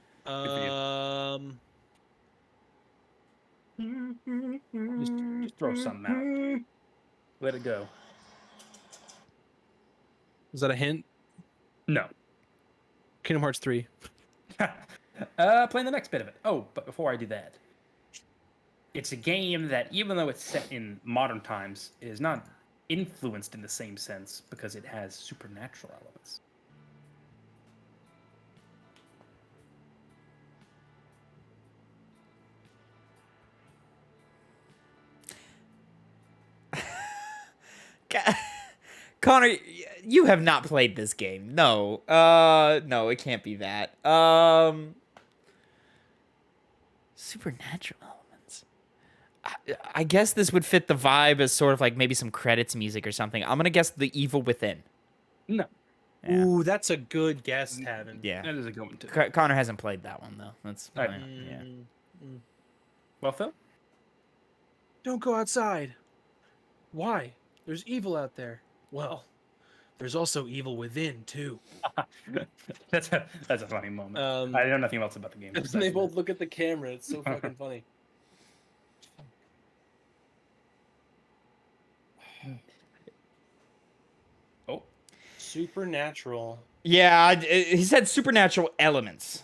Just throw something out. Let it go. Is that a hint? No. Kingdom Hearts 3. Playing the next bit of it. Oh, but before I do that, it's a game that, even though it's set in modern times, is not influenced in the same sense because it has supernatural elements. Connor, you have not played this game. No. No, it can't be that. Supernatural elements. I guess this would fit the vibe as sort of like maybe some credits music or something. I'm gonna guess The Evil Within. No. Yeah. Ooh, that's a good guess, Tavin. Yeah. That is a good one, too. Connor hasn't played that one though. That's I- yeah. Well, Phil? Don't go outside. Why? There's evil out there. Well, there's also evil within too. That's a funny moment. I know nothing else about the game. They both look at the camera. It's so fucking funny. Oh. Supernatural. Yeah, he said supernatural elements.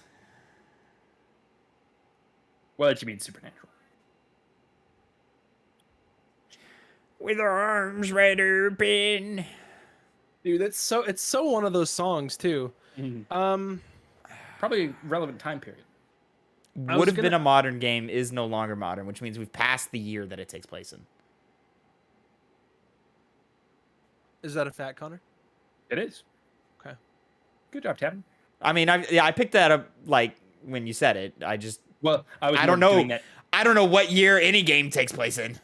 What did you mean supernatural? With our arms right open. Dude, it's so one of those songs too. Probably relevant time period. Would have been a modern game, is no longer modern, which means we've passed the year that it takes place in. Is that a fact, Connor? It is. Okay. Good job, Tavin. I mean, I picked that up like when you said it. I don't know. Doing that. I don't know what year any game takes place in.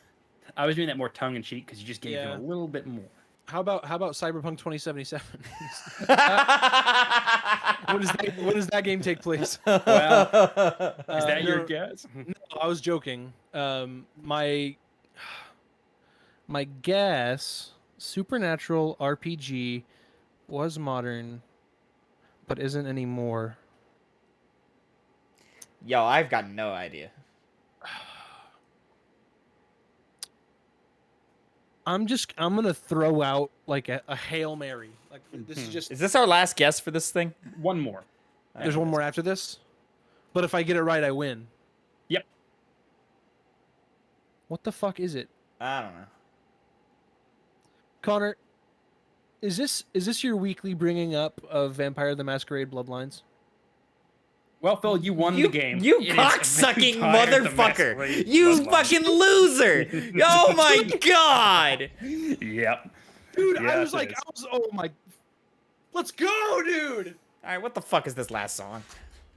I was doing that more tongue in cheek because you just gave him a little bit more. How about Cyberpunk 2077? When does that game take place? Well, is that your guess? No, I was joking. My guess, Supernatural RPG was modern, but isn't anymore. Yo, I've got no idea. I'm gonna throw out like a Hail Mary. Like this is just. Is this our last guess for this thing? One more. There's one more after this, but if I get it right, I win. Yep. What the fuck is it, I don't know. Connor? Is this your weekly bringing up of Vampire the Masquerade Bloodlines? Well, Phil, you won the game. You It is cocksucking Vampire the motherfucker! Masquerade You Bloodlines. fucking loser! Oh my god! Yep. Dude, I Yes, was like, it is. oh my, let's go, dude. All right, what the fuck is this last song?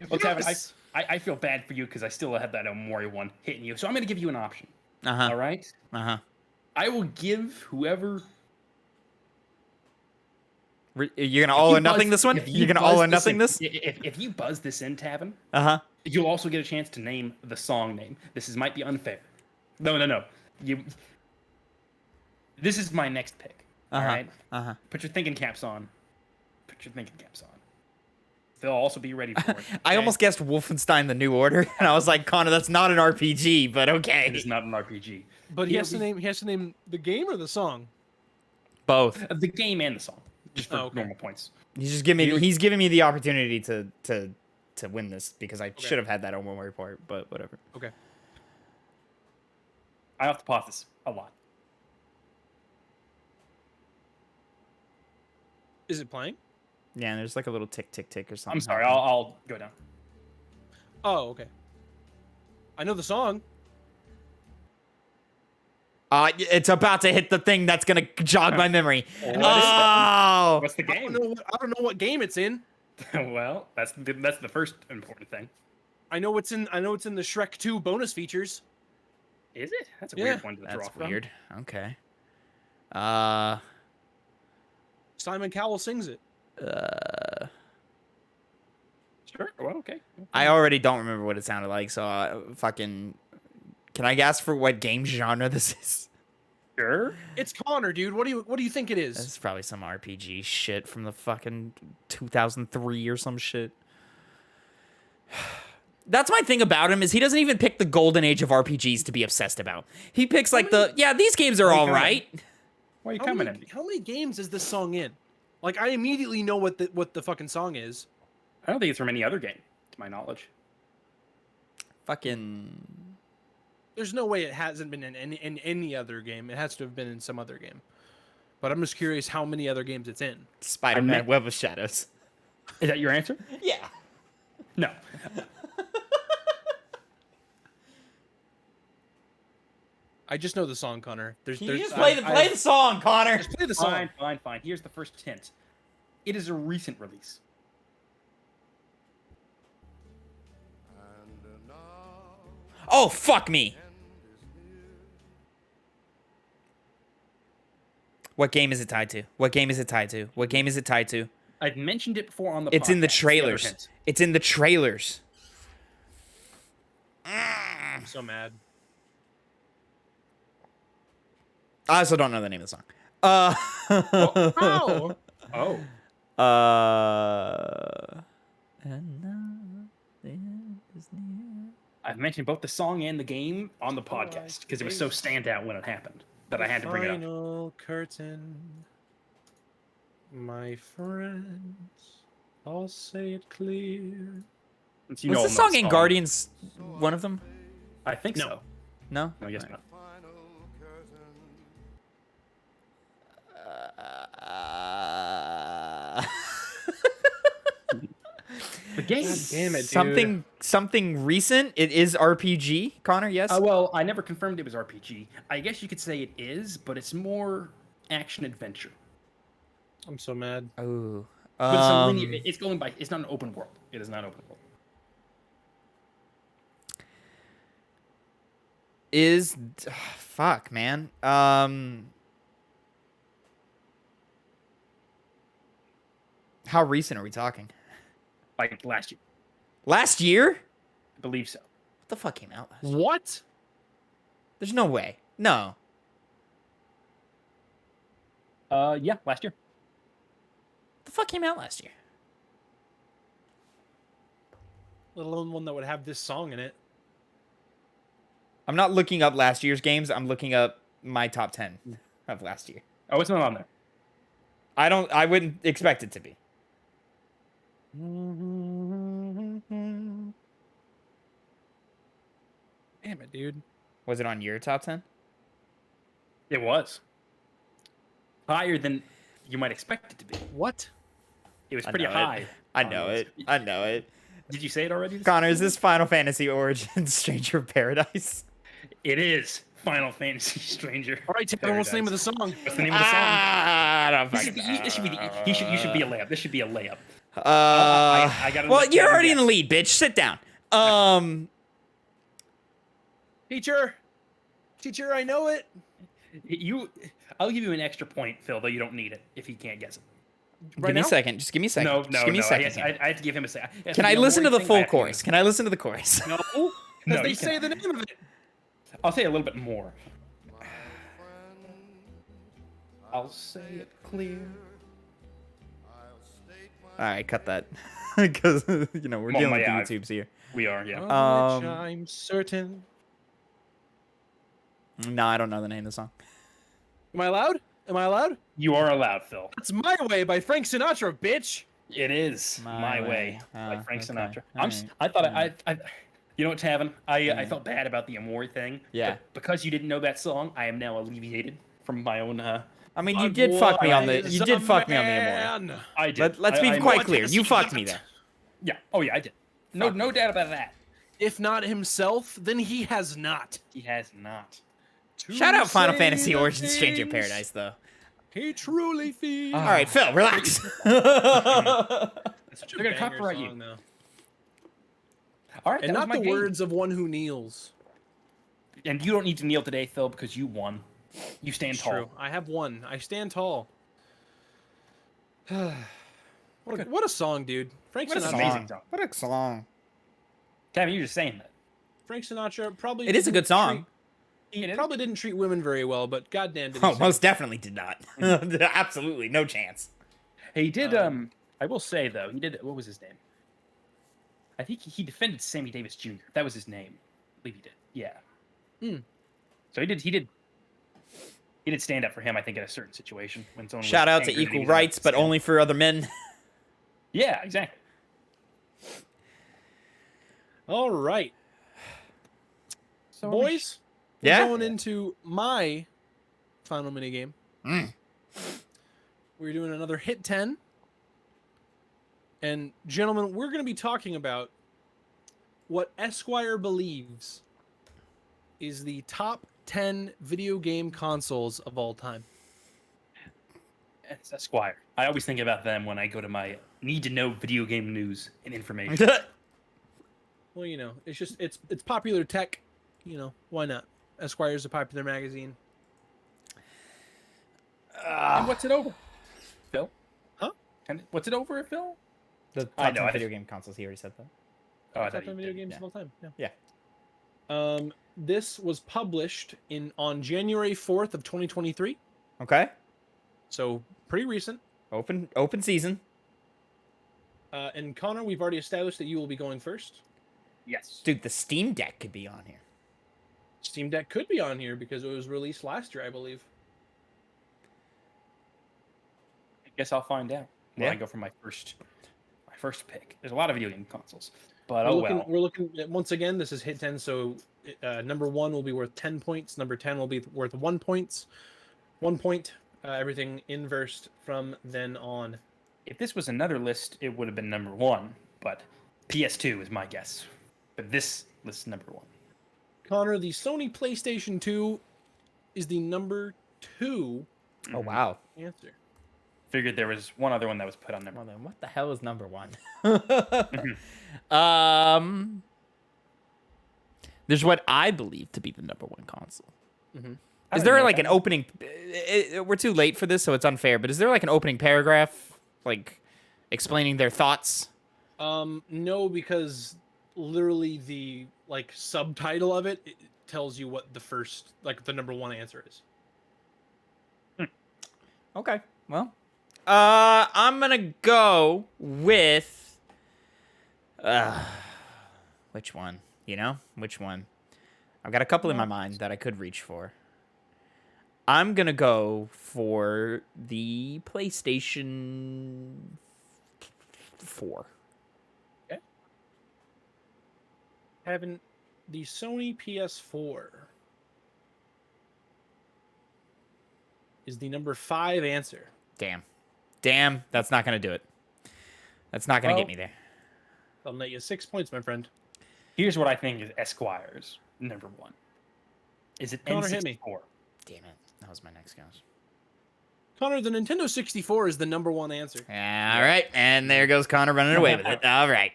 Well, Tavin, Yes! I feel bad for you because I still had that Omori one hitting you. So I'm going to give you an option. Uh-huh. All right? Uh-huh. I will give whoever... You're gonna all or nothing this one? You're gonna all or nothing this? If you buzz this in, Tavin, Uh-huh. you'll also get a chance to name the song name. This might be unfair. No. This is my next pick. All right? Uh-huh. Put your thinking caps on. They'll also be ready for it. I okay? almost guessed Wolfenstein: The New Order, and I was like, Connor, that's not an RPG, but okay. It is not an RPG. But he has to name the game or the song. Both. The game and the song, just for Oh, okay. normal points. He's giving me the opportunity to win this because I should have had that on one report, but whatever. Okay. I have to pause this a lot. Is it playing? Yeah, and there's like a little tick tick tick or something. I'm sorry. I'll go down. Oh, okay. I know the song. It's about to hit the thing that's gonna jog my memory. Oh. What's the I game? don't know what game it's in. Well, that's the first important thing. I know it's in the Shrek 2 bonus features. Is it? That's a Yeah. weird one to draw That's from. weird. Okay. Simon Cowell sings it. Sure. Well, okay. I already don't remember what it sounded like, so fucking. Can I guess for what game genre this is? Sure. It's Connor, dude. What do you think it is? This is probably some RPG shit from the fucking 2003 or some shit. That's my thing about him is he doesn't even pick the golden age of RPGs to be obsessed about. He picks like these games are all right. Why are you coming at me? How many games is this song in? Like I immediately know what the fucking song is. I don't think it's from any other game, to my knowledge. Fucking. There's no way it hasn't been in any other game. It has to have been in some other game. But I'm just curious how many other games it's in. Spider-Man Web of Shadows. Is that your answer? Yeah. No. I just know the song, Connor. Can you just play the song, Connor? Just play the song. Fine. Here's the first hint. It is a recent release. Oh, fuck me. What game is it tied to? I've mentioned it before on the It's podcast. in the It's trailers. other hint. It's in the trailers. I'm so mad. I also don't know the name of the song. How? Oh. And now the end is near. I've mentioned both the song and the game on the podcast because it was so standout when it happened that I had to bring it up. Final curtain, my friends. I'll say it clear. Since you Was know the I'm song not in Guardians one of them? I think No. so. No? No, I guess not. The game. God damn it, dude. Something recent? It is RPG, Connor, yes? Well, I never confirmed it was RPG. I guess you could say it is, but it's more action adventure. I'm so mad. Oh. But it's, a linear, it's going by. It's not an open world. It is not open world. Fuck, man. How recent are we talking? Like last year, Last year? I believe so. What the fuck came out last year? What? There's no way. No. Yeah, last year. What the fuck came out last year? Let alone one that would have this song in it. I'm not looking up last year's games. I'm looking up my top 10. of last year. Oh, it's not on there. I wouldn't expect it to be. Damn it, dude. Was it on your top 10? It was higher than you might expect it to be. What? It was pretty high. I know it. I know it. Did you say it already? Connor, is this Final Fantasy Origins Stranger of Paradise? It is Final Fantasy Stranger. All right, Tavin, what's the name of the song? What's the name of the song? I don't This fucking should be the. You should be a layup. This should be a layup. I gotta well, let you're Kevin already in guess. the lead, bitch. Sit down. Teacher, I know it. I'll give you an extra point, Phil, though you don't need it if he can't guess it. Right give me now? a second. Just give me a second. No, Just give me a second. I have to give him a second. Can I listen to the full chorus? Can I listen to the chorus? No, No, because they you say cannot. the name of it. I'll say a little bit more. I'll say it clear. All right, cut that. Because, we're Well, dealing with yeah, YouTubes here. We are, yeah. Of which I'm certain. No, I don't know the name of the song. Am I allowed? Am I allowed? You are allowed, Phil. It's My Way by Frank Sinatra, bitch. It is My My Way, Way. like Frank Okay. Sinatra. Alright. I thought I you know what, Tavin? I felt bad about the Amore thing. Yeah. But because you didn't know that song, I am now alleviated from my own. I mean, you did fuck me on the. You did fuck me on the Amore. I did. Let's be I quite know. clear. You fucked me there. Yeah. Oh yeah, I did. No doubt about that. If not himself, then he has not. He has not. Shout out Final say Fantasy the Origins Stranger of things Paradise, though. He truly feels. All right, Phil, relax. Such a They're gonna banger copyright you. song, though. All right, And that not was the my game. words of one who kneels. And you don't need to kneel today, Phil, because you won. You stand tall. True. I have one. I stand tall. What a song, dude. Frank What a Sinatra. song. Amazing song. What a song. Kevin, you're just saying that. Frank Sinatra probably. It is a didn't good song. He It is. probably didn't treat women very well, but goddamn did he Oh, sing. most definitely did not. Absolutely, no chance. Hey, he did. I will say though, he did. What was his name? I think he defended Sammy Davis Jr. That was his name. I believe he did. Yeah. Hmm. So he did. He did stand up for him. I think in a certain situation when someone. Shout was out to angry that he equal was allowed rights, to but stand. only for other men. Yeah, exactly. All right, So boys. Yeah? We're going into my final minigame. Mm. We're doing another hit 10. And gentlemen, we're going to be talking about what Esquire believes is the top 10 video game consoles of all time. It's Esquire. I always think about them when I go to my need to know video game news and information. Well, it's popular tech. Why not? Esquire is a popular magazine. And what's it over? Phil? Huh? And what's it over, Phil? The top I know, 10 I video just- game consoles, he already said that. Oh, I Top thought 10 you video did. games yeah. of all time. Yeah. This was published on January 4th of 2023. Okay. So pretty recent. Open season. And Connor, we've already established that you will be going first. Yes. Dude, the Steam Deck could be on here. Steam Deck could be on here because it was released last year, I believe. I guess I'll find out when Yeah. I go for my first pick. There's a lot of video game consoles, but We're looking at, once again, this is hit 10, so number 1 will be worth 10 points. Number 10 will be worth 1 point. Everything inversed from then on. If this was another list, it would have been number 1, but PS2 is my guess. But this list is number 1. Connor, the Sony PlayStation 2 is the number 2 Oh, wow. answer. Figured there was one other one that was put on number Well, then what the hell is number 1? There's what I believe to be the number 1 console. Mm-hmm. Is there like an opening? We're too late for this, so it's unfair. But is there like an opening paragraph, like explaining their thoughts? No, because literally the subtitle of it tells you what the number 1 answer is. Okay. Well, I'm gonna go with which one? Which one? I've got a couple in my mind that I could reach for. I'm going to go for the PlayStation 4. Okay. Having the Sony PS4 is the number 5 answer. Damn, that's not going to do it. That's not going to get me there. I'll net you 6 points, my friend. Here's what I think is Esquire's number 1. Is it Connor, N64? hit me. Damn it. That was my next guess. Connor, the Nintendo 64 is the number 1 answer. All right. And there goes Connor running away with it. All right.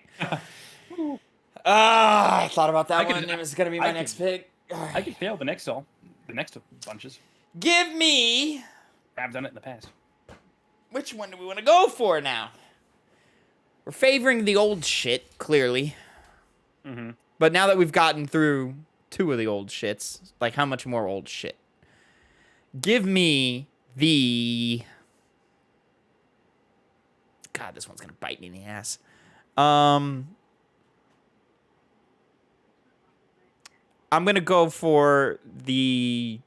I thought about that one. It was going to be my next pick. I could fail the next bunches. Give me... I've done it in the past. Which one do we want to go for now? We're favoring the old shit, clearly. Mm-hmm. But now that we've gotten through 2 of the old shits, like how much more old shit? Give me the... God, this one's going to bite me in the ass. I'm going to go for the...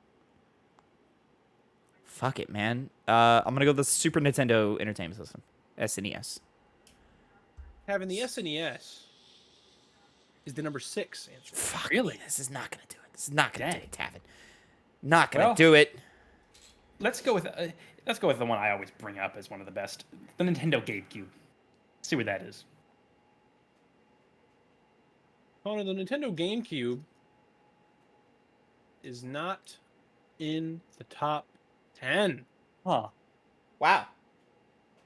Fuck it, man. I'm going to go with the Super Nintendo Entertainment System. SNES. Having the SNES is the number 6 answer. Fuck really? Me, this is not going to do it. This is not going to do it, Tavin. Not going to do it. Let's go with the one I always bring up as one of the best. The Nintendo GameCube. See where that is. Connor, the Nintendo GameCube is not in the top 10. Huh. Wow.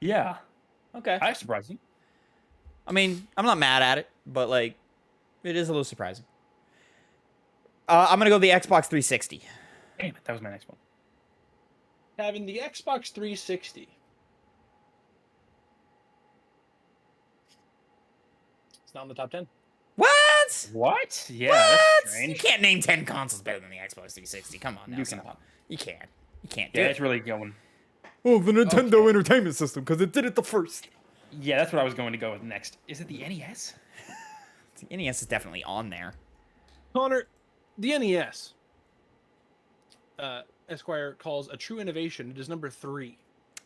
Yeah. Okay. That's surprising. I mean, I'm not mad at it, but, like, it is a little surprising. I'm going to go the Xbox 360. Damn it, that was my next one. Having the Xbox 360. It's not in the top 10. What? What? Yeah, What? that's strange. You can't name 10 consoles better than the Xbox 360. Come on now. You Come can. on. You can't. You can't do Yeah, it. it's really going. Oh, the Nintendo Entertainment System, because it did it the first. Yeah, that's what I was going to go with next. Is it the NES? The NES is definitely on there. Connor, the NES, Esquire calls a true innovation. It is number 3.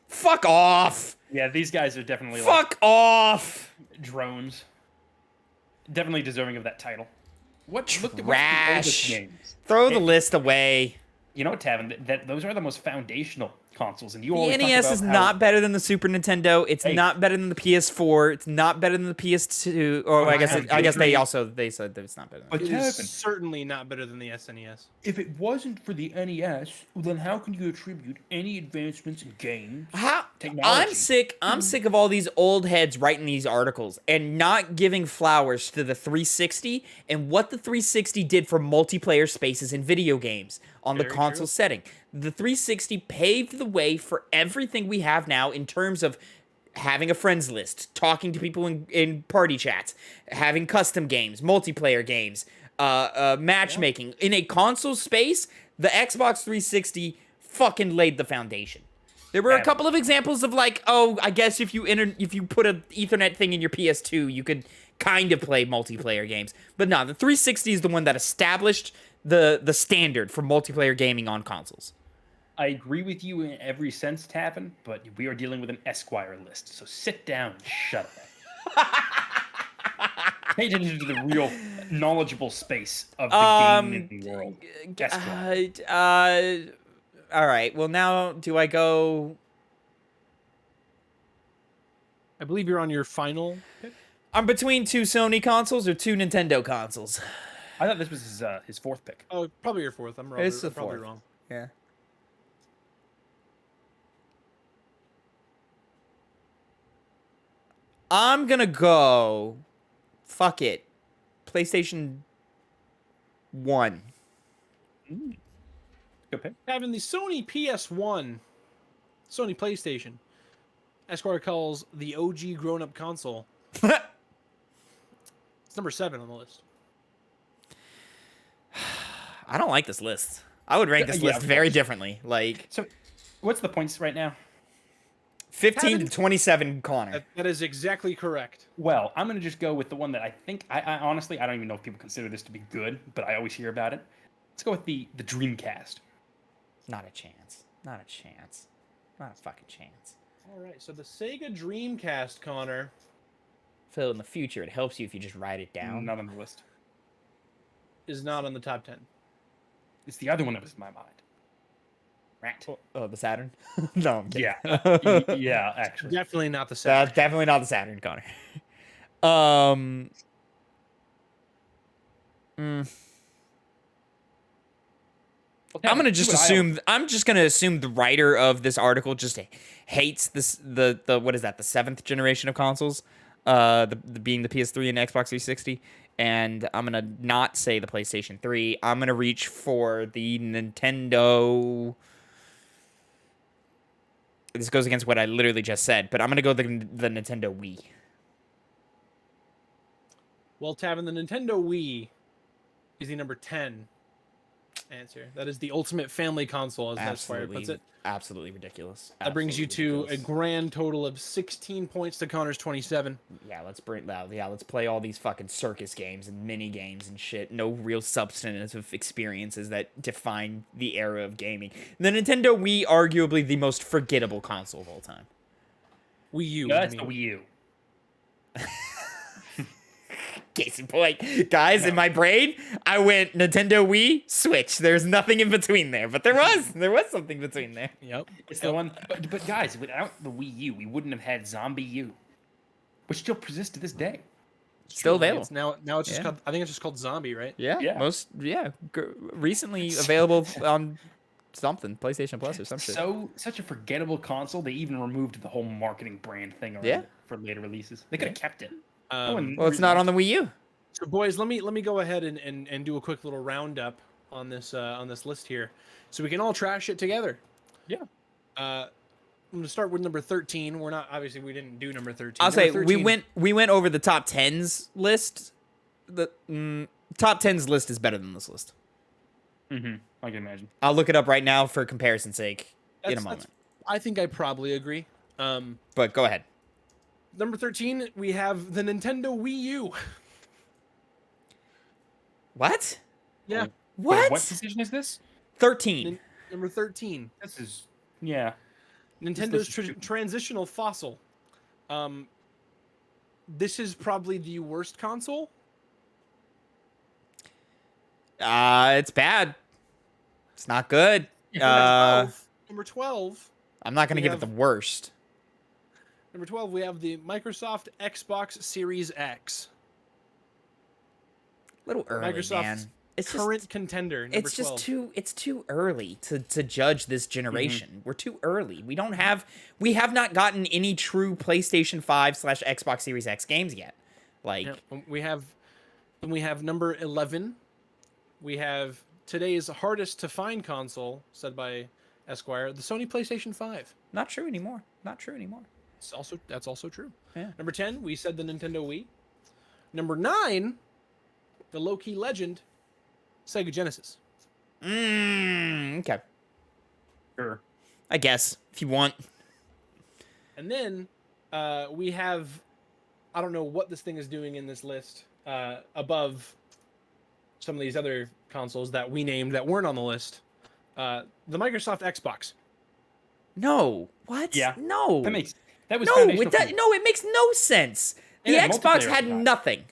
Fuck off! Yeah, these guys are definitely Fuck off! drones. Definitely deserving of that title. Look at what's the Trash. oldest games. Throw the list away. You know what, Tavin? That those are the most foundational consoles, and you The always talk NES about is how- not better than the Super Nintendo. It's Hey. not better than the PS4. It's not better than the PS2. Or I guess they said that it's not better. Than But It Tavin, is certainly not better than the SNES. if it wasn't for the NES, then how can you attribute any advancements in games? How Technology. I'm sick of all these old heads writing these articles and not giving flowers to the 360 and what the 360 did for multiplayer spaces in video games on the Very console true. setting. The 360 paved the way for everything we have now in terms of having a friends list, talking to people in party chats, having custom games, multiplayer games, matchmaking. In a console space, the Xbox 360 fucking laid the foundation. There were a couple of examples of like, oh, I guess if you put an Ethernet thing in your PS2, you could kind of play multiplayer games. But no, the 360 is the one that established the standard for multiplayer gaming on consoles. I agree with you in every sense, Tavin, but we are dealing with an Esquire list, so sit down and shut up. Pay attention to the real knowledgeable space of the gaming world. Esquire. All right. Well, now do I go? I believe you're on your final pick. I'm between 2 Sony consoles or 2 Nintendo consoles. I thought this was his 4th pick. Oh, probably your 4th. I'm wrong. It's the probably 4th. wrong. Yeah. I'm gonna go. Fuck it. PlayStation 1. Good pick. Having the Sony PS1, Sony PlayStation, Esquire calls the OG grown-up console. It's number 7 on the list. I don't like this list. I would rank this Yeah, list of very course. differently. Like So, what's the points right now? 15 to 27 Connor. That is exactly correct. Well, I'm going to just go with the one that I think, I honestly, I don't even know if people consider this to be good, but I always hear about it. Let's go with the Dreamcast. Not a chance. Not a chance. Not a fucking chance. All right, so the Sega Dreamcast, Connor. Phil, in the future, it helps you if you just write it down. Not on the list. Is not on the top 10. It's the other one that was in my mind. Rat. Oh, the Saturn? No, I'm kidding. Yeah. Yeah, actually. Definitely not the Saturn. Definitely not the Saturn, Connor. Okay, I'm just gonna assume the writer of this article just hates the what is that, the 7th generation of consoles, the being the PS3 and Xbox 360, and I'm gonna not say the PlayStation 3. I'm gonna reach for the Nintendo. This goes against what I literally just said, but I'm gonna go the Nintendo Wii. Well, Tavin, the Nintendo Wii is the number 10 answer. That is the ultimate family console, as Esquire puts it. Absolutely ridiculous. That brings you to a grand total of 16 points to Connor's 27. Yeah, let's play all these fucking circus games and mini games and shit. No real substantive experiences that define the era of gaming. The Nintendo Wii, arguably the most forgettable console of all time. Wii U. No, that's the Wii U. Case in point, guys, in my brain, I went Nintendo Wii, Switch. There's nothing in between there, but there was something between there. Yep. It's the one. But guys, without the Wii U, we wouldn't have had Zombie U, which still persists to this day. Still available. It's now it's just called, I think it's just called Zombie, right? Yeah. Recently available on something, PlayStation Plus or some shit. Such a forgettable console. They even removed the whole marketing brand thing around it for later releases. They could have kept it. Well, it's not on the Wii U. So, boys, let me go ahead and do a quick little roundup on this list here, so we can all trash it together. Yeah. I'm gonna start with number 13. We didn't do number 13. I'll Number say 13, we went over the top 10s list. The top 10s list is better than this list. Mm-hmm. I can imagine. I'll look it up right now for comparison's sake in a moment. I think I probably agree. But go ahead. Number 13, we have the Nintendo Wii U. What? Yeah. What? What position is this? 13. Number 13. This is Nintendo's transitional fossil. This is probably the worst console. It's bad. It's not good. Number 12. I'm not gonna give it the worst. Number 12, we have the Microsoft Xbox Series X. A little early, Microsoft's man. It's current contender. Number It's 12. just it's too early to judge this generation. Mm-hmm. We're too early. We have not gotten any true PlayStation 5/Xbox Series X games yet. Like we have number 11. We have today's hardest to find console, said by Esquire, the Sony PlayStation 5. Not true anymore. That's also true. Yeah. Number 10, we said the Nintendo Wii. Number 9, the low-key legend, Sega Genesis. Okay. Sure. I guess if you want. And then we have, I don't know what this thing is doing in this list, above some of these other consoles that we named that weren't on the list. The Microsoft Xbox. No. What? Yeah. No. That was it makes no sense. The Xbox had nothing.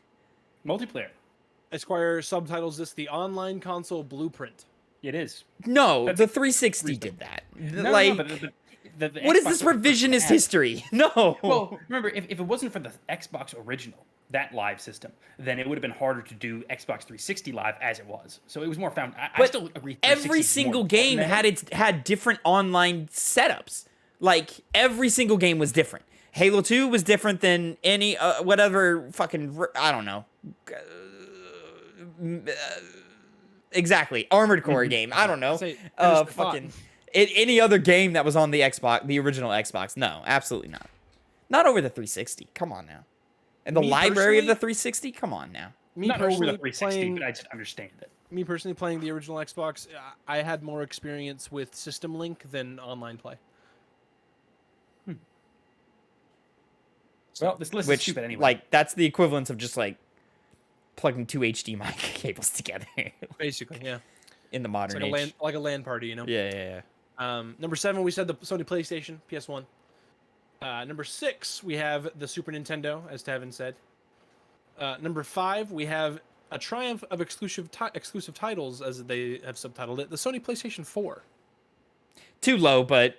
Multiplayer. Esquire subtitles this the online console blueprint. It is. No, the 360 did that. What is this revisionist history? No. Well, remember, if it wasn't for the Xbox original, that live system, then it would have been harder to do Xbox 360 live as it was. So it was more found. I still agree. Every single game had different online setups. Like every single game was different. Halo 2 was different than any whatever fucking I don't know. Exactly, Armored Core game. I don't know. Fucking any other game that was on the Xbox, the original Xbox. No, absolutely not. Not over the 360. Come on now. And the library of the 360. Come on now. Not over the 360, but I just understand it. Me personally playing the original Xbox, I had more experience with System Link than online play. Well, this list is stupid anyway. Like, that's the equivalent of just, like, plugging two HDMI cables together. Basically, yeah. in the modern age. Like a LAN party, you know. Yeah. Number 7, we said the Sony PlayStation, PS1. Number 6, we have the Super Nintendo, as Tavin said. Number 5, we have a triumph of exclusive titles, as they have subtitled it, the Sony PlayStation 4. Too low, but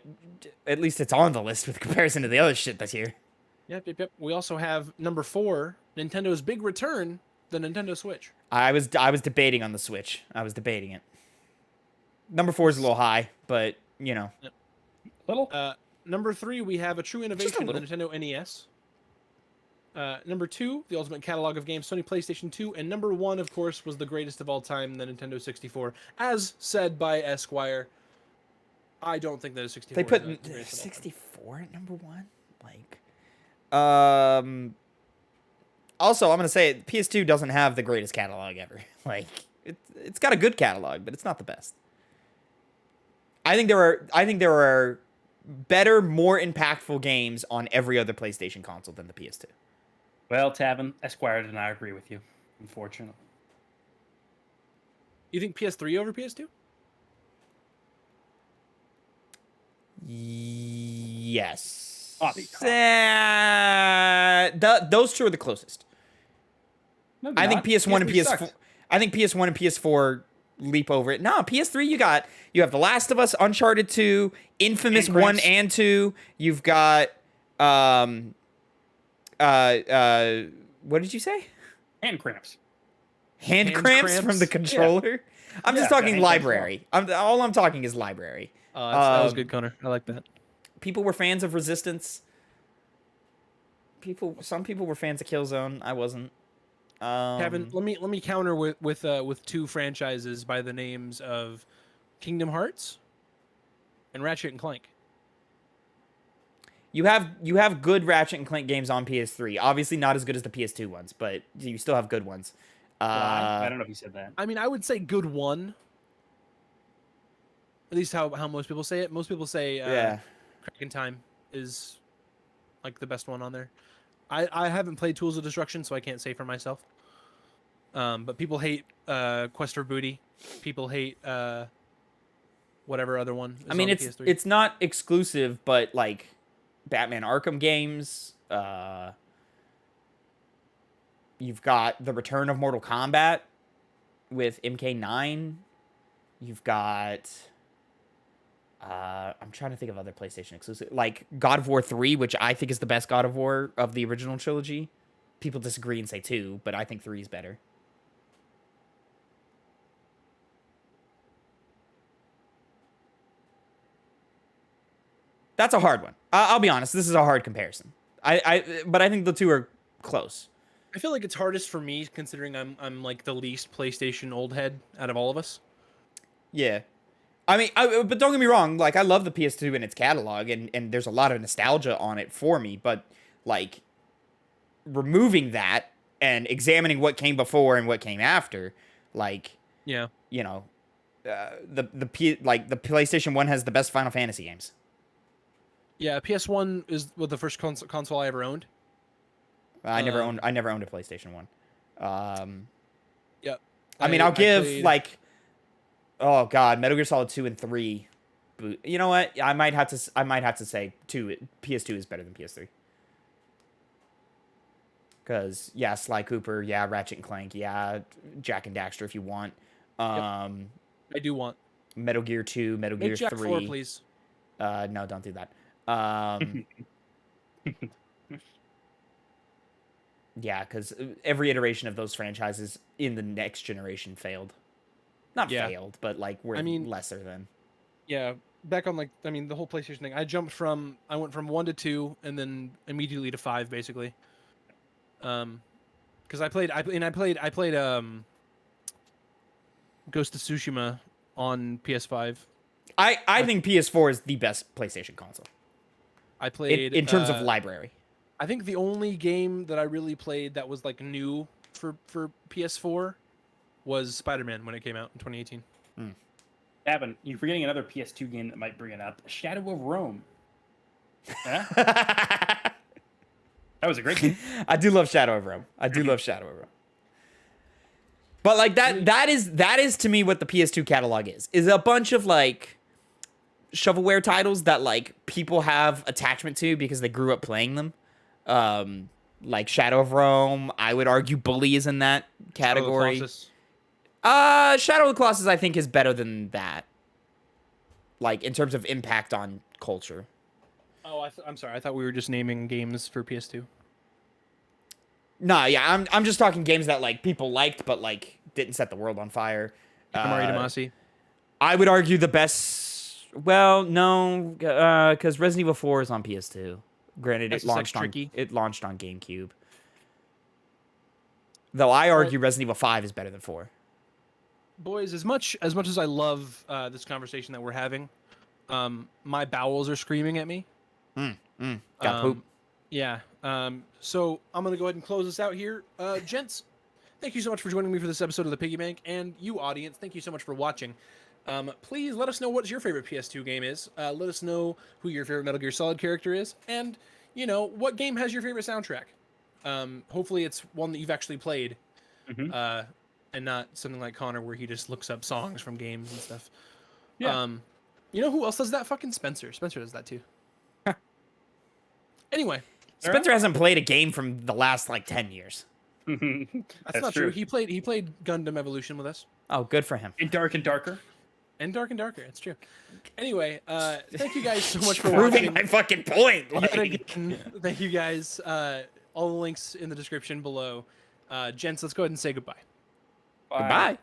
at least it's on the list with comparison to the other shit that's here. Yep. We also have number 4, Nintendo's big return, the Nintendo Switch. I was debating on the Switch. I was debating it. Number 4 is a little high, but you know. Yep. Little. Number 3, we have a true innovation, the Nintendo NES. Number 2, the ultimate catalog of games, Sony PlayStation 2, and number 1, of course, was the greatest of all time, the Nintendo 64, as said by Esquire. I don't think that a 64. They put 64 at number 1. Also, I'm gonna say it, PS2 doesn't have the greatest catalog ever. Like, it's got a good catalog, but it's not the best. I think there are better, more impactful games on every other PlayStation console than the PS2. Well, Tavin, Esquire did not agree with you, unfortunately. You think PS3 over PS2? Yes. Those two are the closest. No, I think PS1 and PS4. sucks. I think PS1 and PS4 leap over it. No, PS3 you have The Last of Us, Uncharted 2, Infamous And 1 Cramps. and 2. You've got what did you say? Hand cramps. Hand cramps from the controller. I'm just Yeah, talking hand cramps library. All I'm talking is library. That was good, Connor. I like that. People were fans of Resistance. Some people were fans of Killzone. I wasn't. Kevin, let me counter with 2 franchises by the names of Kingdom Hearts and Ratchet and Clank. You have good Ratchet and Clank games on PS3. Obviously not as good as the PS2 ones, but you still have good ones. I don't know if you said that. I mean, I would say good one. At least how most people say it. Most people say Crack in Time is like the best one on there. I haven't played Tools of Destruction, so I can't say for myself. But people hate Quest for Booty. People hate whatever other one is I mean, on it's PS3. it's not exclusive, but like Batman Arkham games. You've got the return of Mortal Kombat with MK9. You've got I'm trying to think of other PlayStation exclusive, like God of War 3, which I think is the best God of War of the original trilogy. People disagree and say 2, but I think 3 is better. That's a hard one. I'll be honest. This is a hard comparison. But I think the 2 are close. I feel like it's hardest for me considering I'm like the least PlayStation old head out of all of us. Yeah. I mean, but don't get me wrong. Like, I love the PS2 and its catalog, and there's a lot of nostalgia on it for me. But like, removing that and examining what came before and what came after, like, Yeah. you know, the PlayStation 1 has the best Final Fantasy games. Yeah, PS1 is the first console I ever owned. I never owned a PlayStation 1. Yeah. I mean, I'll give like, oh god, Metal Gear Solid 2 and 3. You know what? I might have to say PS2 is better than PS3. Because yeah, Sly Cooper, yeah, Ratchet and Clank, yeah, Jack and Daxter if you want. I do want Metal Gear 2, Metal Gear 3. Jack 4, please. No, don't do that. Yeah, because every iteration of those franchises in the next generation failed. Not failed, but like were lesser than. Yeah, back on the whole PlayStation thing. I went from 1 to 2 and then immediately to 5 basically. Because I played Ghost of Tsushima on PS5. I think PS4 is the best PlayStation console. I played in terms of library. I think the only game that I really played that was like new for PS4 was Spider-Man when it came out in 2018. Tavin, you're forgetting another PS2 game that might bring it up. Shadow of Rome. Huh? That was a great game. I do love Shadow of Rome. But like that is to me what the PS2 catalog is a bunch of like shovelware titles that like people have attachment to because they grew up playing them. Like Shadow of Rome, I would argue Bully is in that category. Shadow of the Colossus I think is better than that. Like in terms of impact on culture. Oh, I'm sorry. I thought we were just naming games for PS2. Nah, yeah, I'm just talking games that like people liked but like didn't set the world on fire. Mario Damasi. I would argue the best. Well, no, because Resident Evil 4 is on PS2. Granted, it launched on GameCube. Though I argue Resident Evil 5 is better than 4. Boys, as much as I love this conversation that we're having, my bowels are screaming at me. Got poop. Yeah. So I'm gonna go ahead and close this out here, gents. Thank you so much for joining me for this episode of the Piggy Bank, and you audience, thank you so much for watching. Please let us know what your favorite PS2 game is. Let us know who your favorite Metal Gear Solid character is, and you know what game has your favorite soundtrack. Hopefully it's one that you've actually played, and not something like Connor where he just looks up songs from games and stuff. Yeah. You know who else does that? Fucking Spencer. Spencer does that too. Anyway, Spencer hasn't played a game from the last like 10 years. That's not true. He played Gundam Evolution with us. Oh, good for him. And Dark and Darker. And Dark and Darker. It's true. Anyway, thank you guys so much for proving watching. My fucking point. Like... Thank you guys. All the links in the description below. Gents, let's go ahead and say goodbye. Bye. Goodbye.